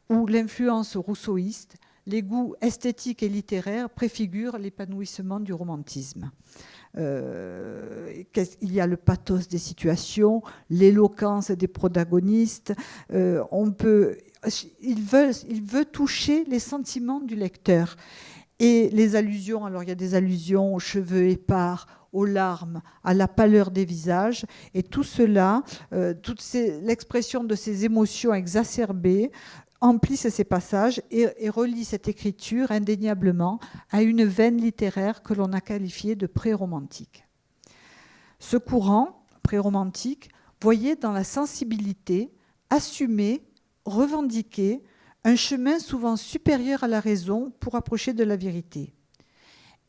où l'influence rousseauiste, les goûts esthétiques et littéraires préfigurent l'épanouissement du romantisme. Il y a le pathos des situations, l'éloquence des protagonistes. Il veut toucher les sentiments du lecteur. Et les allusions, alors il y a des allusions aux cheveux épars, aux larmes, à la pâleur des visages, et tout cela, l'expression de ces émotions exacerbées, emplissent ces passages et relient cette écriture indéniablement à une veine littéraire que l'on a qualifiée de pré-romantique. Ce courant pré-romantique voyait dans la sensibilité assumer, revendiquer un chemin souvent supérieur à la raison pour approcher de la vérité.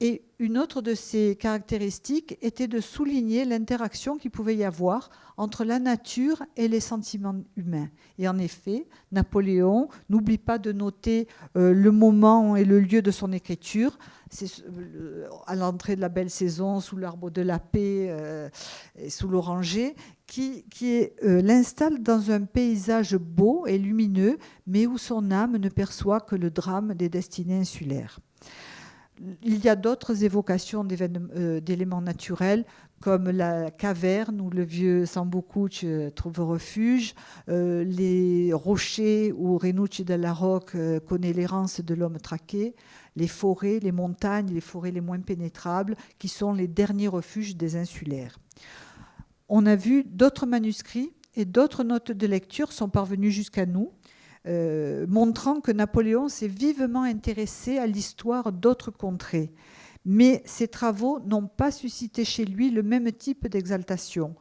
Et une autre de ses caractéristiques était de souligner l'interaction qu'il pouvait y avoir entre la nature et les sentiments humains. Et en effet, Napoléon n'oublie pas de noter le moment et le lieu de son écriture. C'est à l'entrée de la belle saison, sous l'arbre de la paix et sous l'oranger, qui l'installe dans un paysage beau et lumineux, mais où son âme ne perçoit que le drame des destinées insulaires. Il y a d'autres évocations d'éléments naturels, comme la caverne où le vieux Sambucucci trouve refuge, les rochers où Renucci della Rocca connaît l'errance de l'homme traqué, les forêts, les montagnes, les forêts les moins pénétrables, qui sont les derniers refuges des insulaires. On a vu d'autres manuscrits et d'autres notes de lecture sont parvenus jusqu'à nous, montrant que Napoléon s'est vivement intéressé à l'histoire d'autres contrées. Mais ses travaux n'ont pas suscité chez lui le même type d'exaltation.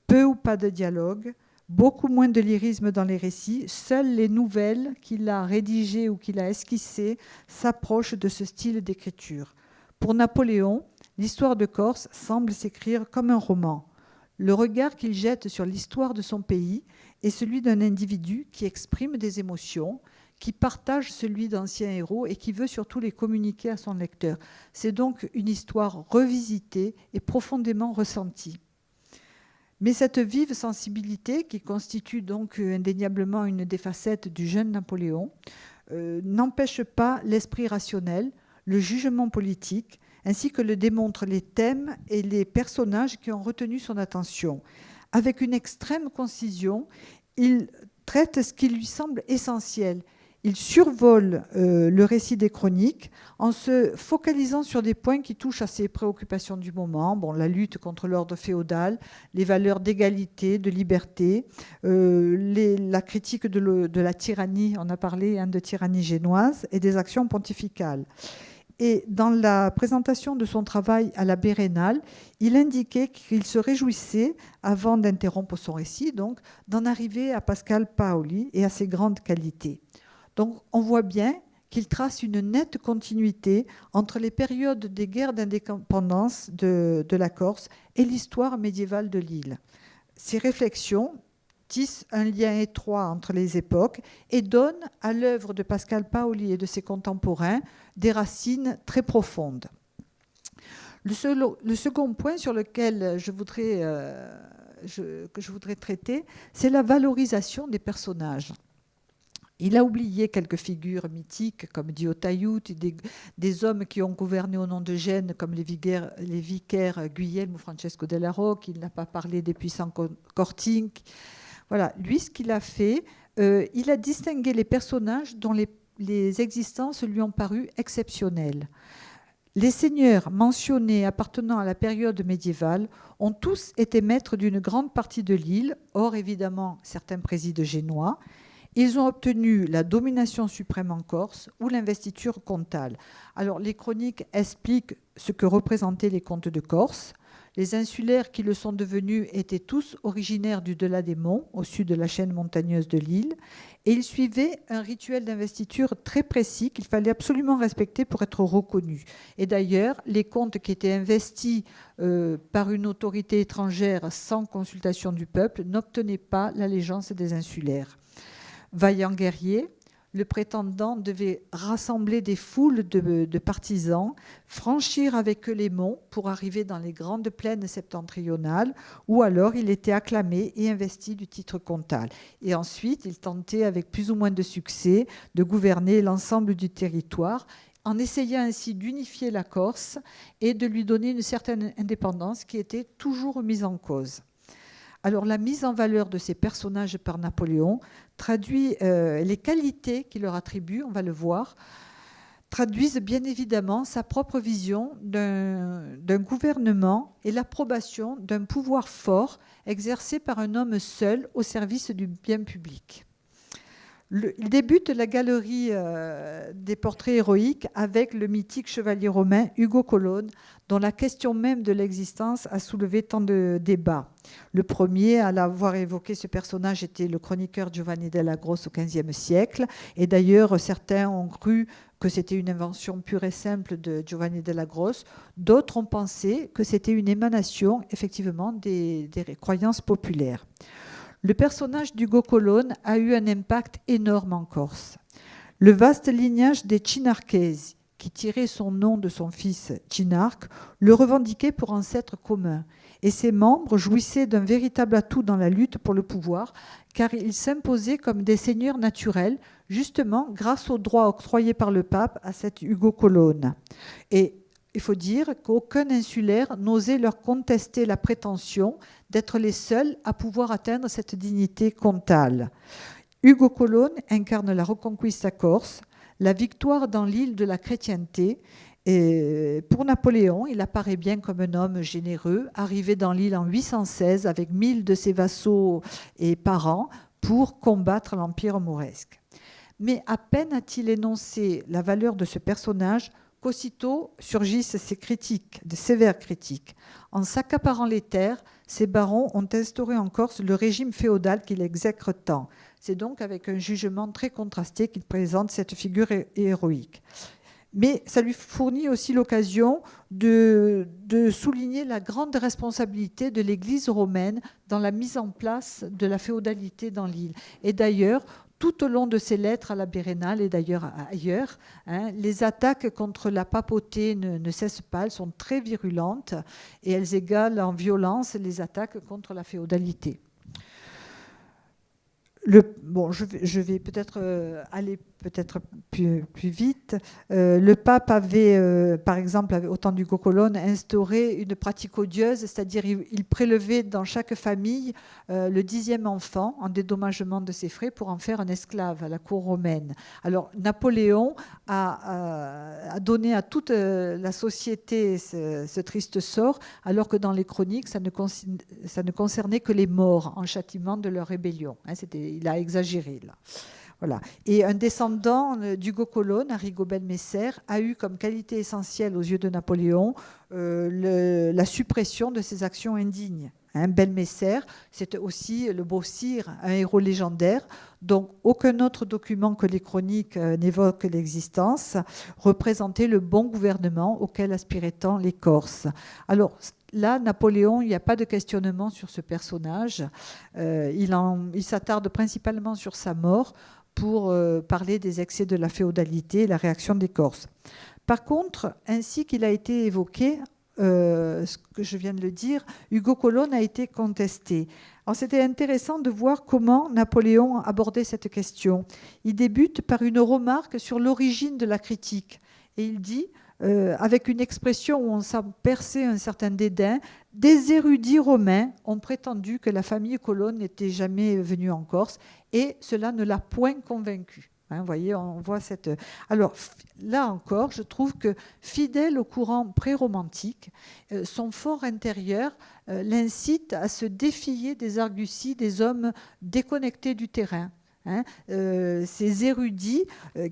Peu ou pas de dialogue, beaucoup moins de lyrisme dans les récits, seules les nouvelles qu'il a rédigées ou qu'il a esquissées s'approchent de ce style d'écriture. Pour Napoléon, l'histoire de Corse semble s'écrire comme un roman. Le regard qu'il jette sur l'histoire de son pays est celui d'un individu qui exprime des émotions, qui partage celui d'anciens héros et qui veut surtout les communiquer à son lecteur. C'est donc une histoire revisitée et profondément ressentie. Mais cette vive sensibilité, qui constitue donc indéniablement une des facettes du jeune Napoléon, n'empêche pas l'esprit rationnel, le jugement politique, ainsi que le démontrent les thèmes et les personnages qui ont retenu son attention. Avec une extrême concision, il traite ce qui lui semble essentiel. Il survole le récit des chroniques en se focalisant sur des points qui touchent à ses préoccupations du moment, la lutte contre l'ordre féodal, les valeurs d'égalité, de liberté, la critique de la tyrannie, on a parlé de tyrannie génoise, et des actions pontificales. Et dans la présentation de son travail à la Bérénale, il indiquait qu'il se réjouissait, avant d'interrompre son récit, donc, d'en arriver à Pascal Paoli et à ses grandes qualités. Donc on voit bien qu'il trace une nette continuité entre les périodes des guerres d'indépendance de la Corse et l'histoire médiévale de l'île. Ces réflexions tissent un lien étroit entre les époques et donnent à l'œuvre de Pascal Paoli et de ses contemporains des racines très profondes. Le second point sur lequel je voudrais traiter, c'est la valorisation des personnages. Il a oublié quelques figures mythiques comme Dio Taïut, des hommes qui ont gouverné au nom de Gênes comme les vicaires Guglielmo Francesco della Rocca. Il n'a pas parlé des puissants Cortines. Voilà, lui, ce qu'il a fait, il a distingué les personnages dont les existences lui ont paru exceptionnelles. Les seigneurs mentionnés appartenant à la période médiévale ont tous été maîtres d'une grande partie de l'île, hors évidemment certains présides génois. Ils ont obtenu la domination suprême en Corse ou l'investiture comtale. Alors, les chroniques expliquent ce que représentaient les comtes de Corse. Les insulaires qui le sont devenus étaient tous originaires du delà des monts, au sud de la chaîne montagneuse de l'île, et ils suivaient un rituel d'investiture très précis qu'il fallait absolument respecter pour être reconnus. Et d'ailleurs, les comtes qui étaient investis par une autorité étrangère sans consultation du peuple n'obtenaient pas l'allégeance des insulaires. Vaillant guerrier, le prétendant devait rassembler des foules de partisans, franchir avec eux les monts pour arriver dans les grandes plaines septentrionales, ou alors il était acclamé et investi du titre comtal. Et ensuite, il tentait avec plus ou moins de succès de gouverner l'ensemble du territoire, en essayant ainsi d'unifier la Corse et de lui donner une certaine indépendance qui était toujours mise en cause. Alors la mise en valeur de ces personnages par Napoléon traduit les qualités qu'il leur attribue, on va le voir, traduisent bien évidemment sa propre vision d'un gouvernement et l'approbation d'un pouvoir fort exercé par un homme seul au service du bien public. Il débute la galerie des portraits héroïques avec le mythique chevalier romain Ugo Colonne, dont la question même de l'existence a soulevé tant de débats. Le premier à l'avoir évoqué ce personnage était le chroniqueur Giovanni della Grosse au XVe siècle. Et d'ailleurs, certains ont cru que c'était une invention pure et simple de Giovanni della Grosse. D'autres ont pensé que c'était une émanation, effectivement, des croyances populaires. Le personnage d'Ugo Colonne a eu un impact énorme en Corse. Le vaste lignage des Cinarchesi, qui tirait son nom de son fils Cinarque, le revendiquait pour ancêtre commun. Et ses membres jouissaient d'un véritable atout dans la lutte pour le pouvoir, car ils s'imposaient comme des seigneurs naturels, justement grâce aux droits octroyés par le pape à cet Ugo Colonne. Et il faut dire qu'aucun insulaire n'osait leur contester la prétention d'être les seuls à pouvoir atteindre cette dignité comtale. Ugo Colonne incarne la Reconquista Corse, la victoire dans l'île de la chrétienté. Et pour Napoléon, il apparaît bien comme un homme généreux, arrivé dans l'île en 816 avec 1000 de ses vassaux et parents pour combattre l'Empire mauresque. Mais à peine a-t-il énoncé la valeur de ce personnage qu'aussitôt surgissent ces critiques, de sévères critiques. En s'accaparant les terres, ces barons ont instauré en Corse le régime féodal qu'il exècre tant. C'est donc avec un jugement très contrasté qu'il présente cette figure héroïque. Mais ça lui fournit aussi l'occasion de souligner la grande responsabilité de l'Église romaine dans la mise en place de la féodalité dans l'île. Et d'ailleurs, tout au long de ses lettres à la Bérénale et d'ailleurs ailleurs, les attaques contre la papauté ne cessent pas, elles sont très virulentes et elles égalent en violence les attaques contre la féodalité. Je vais peut-être aller plus vite. Le pape avait, par exemple, au temps du Colonne, instauré une pratique odieuse, c'est-à-dire il prélevait dans chaque famille le 10e enfant en dédommagement de ses frais pour en faire un esclave à la cour romaine. Alors Napoléon a donné à toute la société ce triste sort, alors que dans les chroniques, ça ne concernait que les morts en châtiment de leur rébellion. Il a exagéré là. Voilà. Et un descendant d'Hugo Colonne, Arrigo Belmécer, a eu comme qualité essentielle aux yeux de Napoléon la suppression de ses actions indignes. Belmécer, c'était aussi le beau sire, un héros légendaire, dont aucun autre document que les chroniques n'évoque l'existence, représentait le bon gouvernement auquel aspiraient tant les Corses. Alors, là, Napoléon, il n'y a pas de questionnement sur ce personnage. Il s'attarde principalement sur sa mort pour parler des excès de la féodalité et la réaction des Corses. Par contre, ainsi qu'il a été évoqué, ce que je viens de le dire, Hugo Colonne a été contesté. Alors, c'était intéressant de voir comment Napoléon abordait cette question. Il débute par une remarque sur l'origine de la critique. Et il dit, avec une expression où on sent percer un certain dédain, des érudits romains ont prétendu que la famille Colonne n'était jamais venue en Corse et cela ne l'a point convaincu. Vous voyez, on voit cette... Alors là encore, je trouve que fidèle au courant pré-romantique, son fort intérieur l'incite à se défier des arguties des hommes déconnectés du terrain. Ces érudits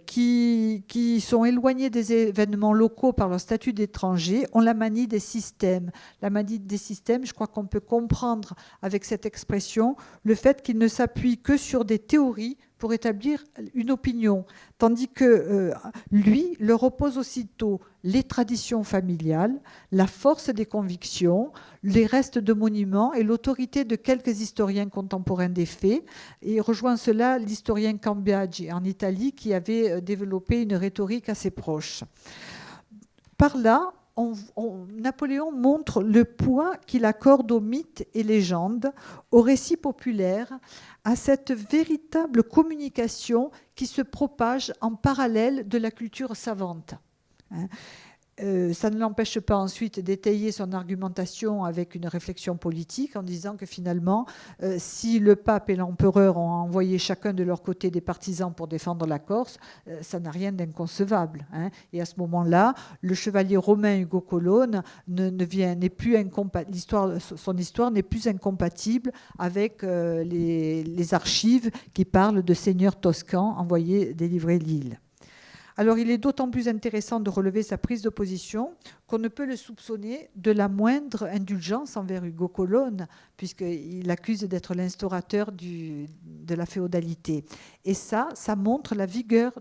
qui sont éloignés des événements locaux par leur statut d'étranger ont la manie des systèmes. La manie des systèmes, je crois qu'on peut comprendre avec cette expression le fait qu'ils ne s'appuient que sur des théories pour établir une opinion, tandis que lui leur oppose aussitôt les traditions familiales, la force des convictions, les restes de monuments et l'autorité de quelques historiens contemporains des faits. Et rejoint cela l'historien Cambiaghi en Italie qui avait développé une rhétorique assez proche. Par là, Napoléon montre le poids qu'il accorde aux mythes et légendes, aux récits populaires, à cette véritable communication qui se propage en parallèle de la culture savante. Ça ne l'empêche pas ensuite d'étayer son argumentation avec une réflexion politique en disant que finalement, si le pape et l'empereur ont envoyé chacun de leur côté des partisans pour défendre la Corse, ça n'a rien d'inconcevable. Et à ce moment-là, le chevalier romain Hugo Colonne son histoire n'est plus incompatible avec les archives qui parlent de seigneurs toscans envoyés délivrer l'île. Alors, il est d'autant plus intéressant de relever sa prise de position qu'on ne peut le soupçonner de la moindre indulgence envers Hugo Colonne, puisqu'il accuse d'être l'instaurateur de la féodalité. Et ça montre la vigueur,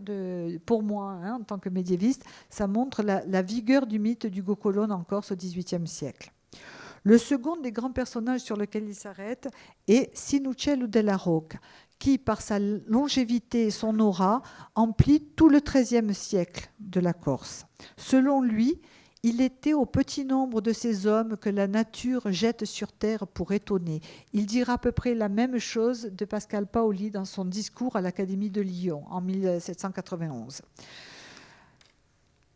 pour moi, en tant que médiéviste, ça montre la vigueur du mythe d'Hugo Colonne en Corse au XVIIIe siècle. Le second des grands personnages sur lequel il s'arrête est Sinucello della Rocca, qui, par sa longévité et son aura, emplit tout le XIIIe siècle de la Corse. Selon lui, il était au petit nombre de ces hommes que la nature jette sur terre pour étonner. Il dira à peu près la même chose de Pascal Paoli dans son discours à l'Académie de Lyon en 1791.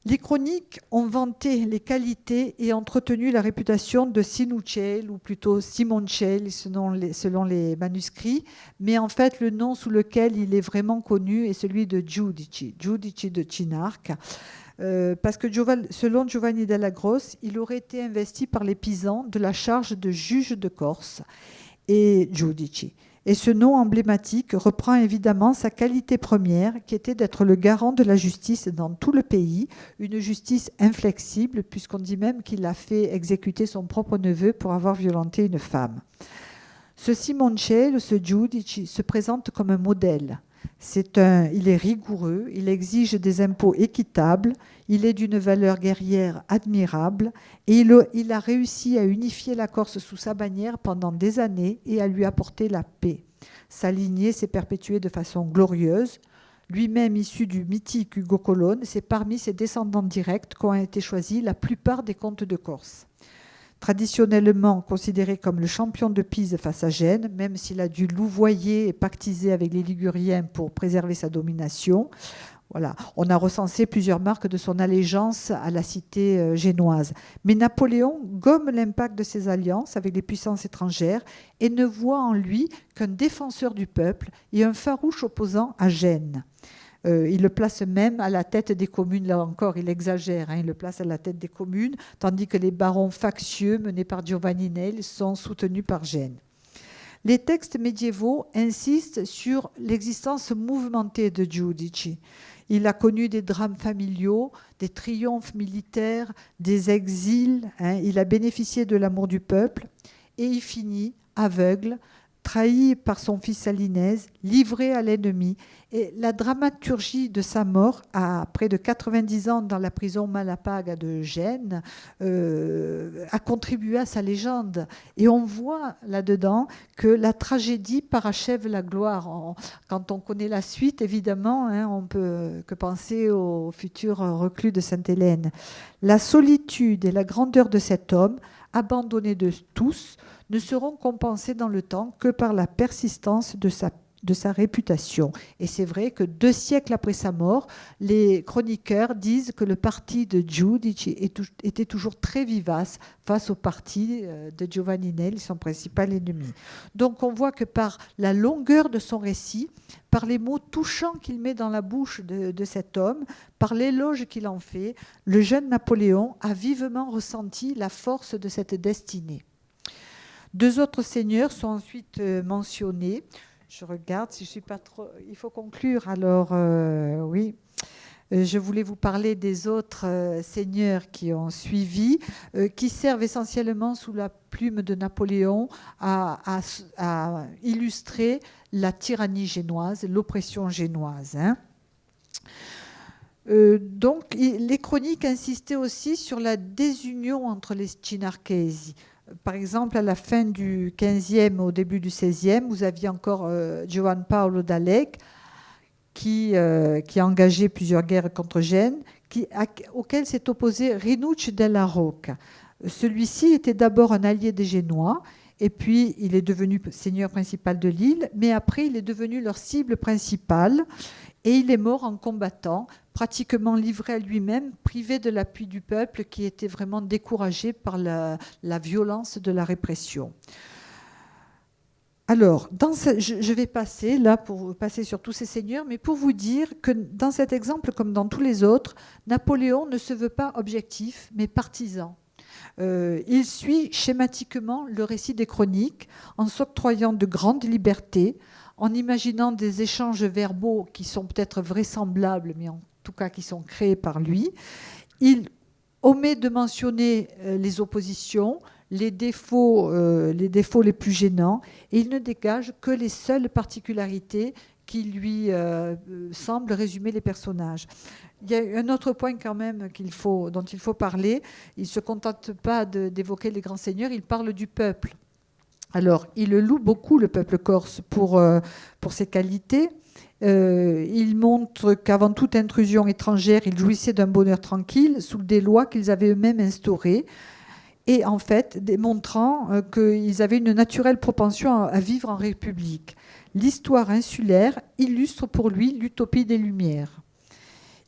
Les chroniques ont vanté les qualités et entretenu la réputation de Sinucello, ou plutôt Simoncello selon les manuscrits, mais en fait le nom sous lequel il est vraiment connu est celui de Giudici de Cinarca, parce que selon Giovanni della Grosse, il aurait été investi par les Pisans de la charge de juge de Corse et Giudici. Et ce nom emblématique reprend évidemment sa qualité première, qui était d'être le garant de la justice dans tout le pays, une justice inflexible, puisqu'on dit même qu'il a fait exécuter son propre neveu pour avoir violenté une femme. Ce Simoncello, ce Giudici, se présente comme un modèle. Il est rigoureux, il exige des impôts équitables, il est d'une valeur guerrière admirable et il a réussi à unifier la Corse sous sa bannière pendant des années et à lui apporter la paix. Sa lignée s'est perpétuée de façon glorieuse. Lui-même issu du mythique Ugo Colonne, c'est parmi ses descendants directs qu'ont été choisis la plupart des comtes de Corse. Traditionnellement considéré comme le champion de Pise face à Gênes, même s'il a dû louvoyer et pactiser avec les Liguriens pour préserver sa domination. Voilà. On a recensé plusieurs marques de son allégeance à la cité génoise. Mais Napoléon gomme l'impact de ses alliances avec les puissances étrangères et ne voit en lui qu'un défenseur du peuple et un farouche opposant à Gênes. Il le place même à la tête des communes, là encore il exagère, il le place à la tête des communes, tandis que les barons factieux menés par Giovanni Nelli sont soutenus par Gênes. Les textes médiévaux insistent sur l'existence mouvementée de Giudici. Il a connu des drames familiaux, des triomphes militaires, des exils, il a bénéficié de l'amour du peuple et il finit aveugle, trahi par son fils Salinès, livré à l'ennemi. Et la dramaturgie de sa mort, à près de 90 ans dans la prison Malapaga de Gênes, a contribué à sa légende. Et on voit là-dedans que la tragédie parachève la gloire. Quand on connaît la suite, évidemment, on peut que penser au futur reclus de Sainte-Hélène. La solitude et la grandeur de cet homme, abandonné de tous, ne seront compensés dans le temps que par la persistance de sa réputation. Et c'est vrai que 2 siècles après sa mort, les chroniqueurs disent que le parti de Giudici était toujours très vivace face au parti de Giovanni Nelli, son principal ennemi. Donc on voit que par la longueur de son récit, par les mots touchants qu'il met dans la bouche de cet homme, par l'éloge qu'il en fait, le jeune Napoléon a vivement ressenti la force de cette destinée. 2 autres seigneurs sont ensuite mentionnés. Je regarde si je ne suis pas trop... Il faut conclure, alors oui. Je voulais vous parler des autres seigneurs qui ont suivi, qui servent essentiellement sous la plume de Napoléon à illustrer la tyrannie génoise, l'oppression génoise. Donc, les chroniques insistaient aussi sur la désunion entre les Cinarchesi. Par exemple, à la fin du XVe, au début du XVIe, vous aviez encore Giovan Paolo d'Alec qui a engagé plusieurs guerres contre Gênes, auquel s'est opposé Rinucci della Rocca. Celui-ci était d'abord un allié des Génois, et puis il est devenu seigneur principal de l'île, mais après il est devenu leur cible principale, et il est mort en combattant, pratiquement livré à lui-même, privé de l'appui du peuple qui était vraiment découragé par la violence de la répression. Alors, je vais passer là pour passer sur tous ces seigneurs, mais pour vous dire que dans cet exemple, comme dans tous les autres, Napoléon ne se veut pas objectif, mais partisan. Il suit schématiquement le récit des chroniques en s'octroyant de grandes libertés, en imaginant des échanges verbaux qui sont peut-être vraisemblables, mais en tout cas qui sont créés par lui. Il omet de mentionner les oppositions, les défauts les plus gênants, et il ne dégage que les seules particularités qui lui semblent résumer les personnages. Il y a un autre point quand même dont il faut parler. Il ne se contente pas d'évoquer les grands seigneurs, il parle du peuple. Alors, il le loue beaucoup, le peuple corse, pour ses qualités. Il montre qu'avant toute intrusion étrangère, ils jouissaient d'un bonheur tranquille sous des lois qu'ils avaient eux-mêmes instaurées. Et en fait, démontrant qu'ils avaient une naturelle propension à vivre en république. L'histoire insulaire illustre pour lui l'utopie des Lumières.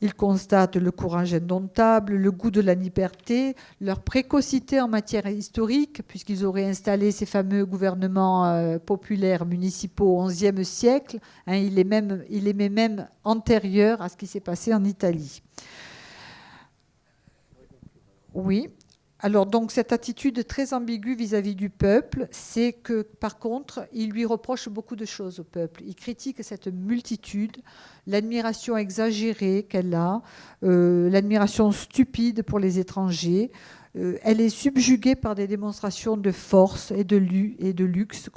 Il constate le courage indomptable, le goût de la liberté, leur précocité en matière historique, puisqu'ils auraient installé ces fameux gouvernements populaires municipaux au XIe siècle. Il est même antérieur à ce qui s'est passé en Italie. Oui. Alors, donc, cette attitude très ambiguë vis-à-vis du peuple, c'est que, par contre, il lui reproche beaucoup de choses au peuple. Il critique cette multitude, l'admiration exagérée qu'elle a, l'admiration stupide pour les étrangers, elle est subjuguée par des démonstrations de force et de luxe.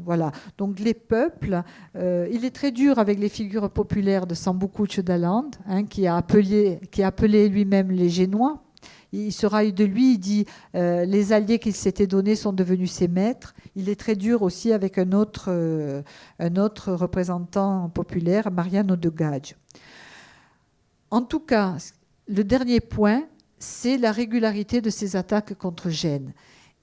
Voilà. Donc les peuples, il est très dur avec les figures populaires de Sambucu d'Aland, qui a appelé lui-même les Génois. Il se raille de lui, il dit les alliés qu'il s'était donnés sont devenus ses maîtres. Il est très dur aussi avec un autre représentant populaire, Mariano de Gage. En tout cas, le dernier point, c'est la régularité de ses attaques contre Gênes.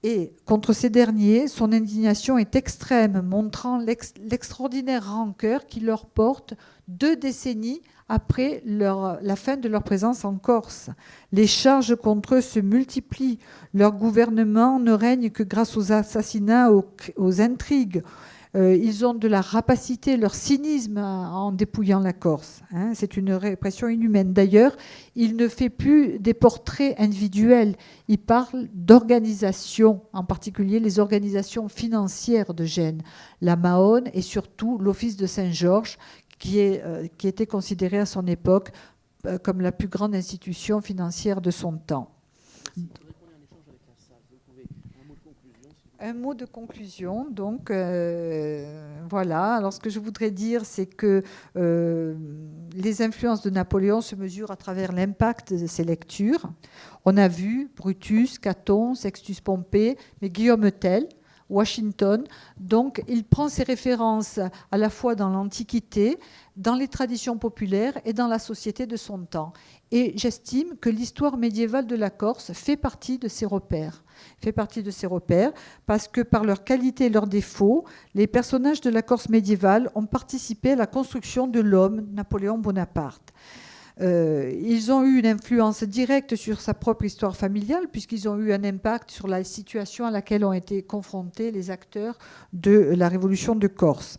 Et contre ces derniers, son indignation est extrême, montrant l'extraordinaire rancœur qui leur porte 2 décennies après la fin de leur présence en Corse. Les charges contre eux se multiplient. Leur gouvernement ne règne que grâce aux assassinats, aux intrigues. Ils ont de la rapacité, leur cynisme en dépouillant la Corse. C'est une répression inhumaine. D'ailleurs, il ne fait plus des portraits individuels. Il parle d'organisations, en particulier les organisations financières de Gênes, la Mahone et surtout l'Office de Saint-Georges, qui était considéré à son époque comme la plus grande institution financière de son temps. Un mot de conclusion, donc voilà. Alors ce que je voudrais dire, c'est que les influences de Napoléon se mesurent à travers l'impact de ses lectures. On a vu Brutus, Caton, Sextus Pompée, mais Guillaume Tell, Washington. Donc il prend ses références à la fois dans l'Antiquité, dans les traditions populaires et dans la société de son temps. Et j'estime que l'histoire médiévale de la Corse fait partie de ces repères. Parce que par leur qualité et leurs défauts, les personnages de la Corse médiévale ont participé à la construction de l'homme, Napoléon Bonaparte. Ils ont eu une influence directe sur sa propre histoire familiale, puisqu'ils ont eu un impact sur la situation à laquelle ont été confrontés les acteurs de la Révolution de Corse.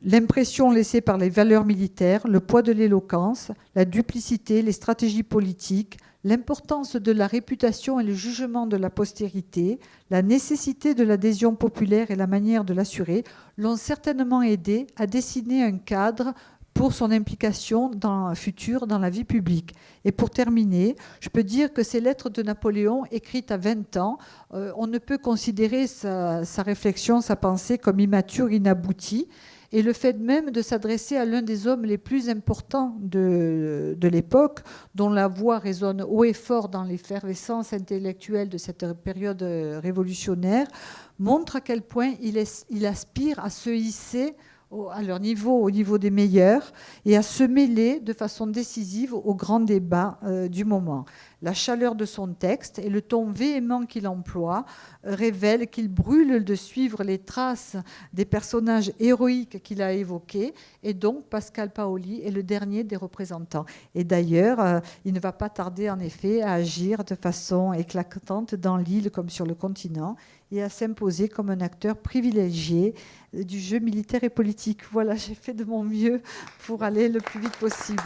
L'impression laissée par les valeurs militaires, le poids de l'éloquence, la duplicité, les stratégies politiques, l'importance de la réputation et le jugement de la postérité, la nécessité de l'adhésion populaire et la manière de l'assurer l'ont certainement aidé à dessiner un cadre pour son implication future dans la vie publique. Et pour terminer, je peux dire que ces lettres de Napoléon, écrites à 20 ans, on ne peut considérer sa réflexion, sa pensée comme immature, inaboutie. Et le fait même de s'adresser à l'un des hommes les plus importants de l'époque, dont la voix résonne haut et fort dans l'effervescence intellectuelle de cette période révolutionnaire, montre à quel point il aspire à se hisser à leur niveau, au niveau des meilleurs, et à se mêler de façon décisive aux grands débats du moment. La chaleur de son texte et le ton véhément qu'il emploie révèlent qu'il brûle de suivre les traces des personnages héroïques qu'il a évoqués, et donc Pascal Paoli est le dernier des représentants. Et d'ailleurs, il ne va pas tarder en effet à agir de façon éclatante dans l'île comme sur le continent, et à s'imposer comme un acteur privilégié du jeu militaire et politique. Voilà, j'ai fait de mon mieux pour aller le plus vite possible.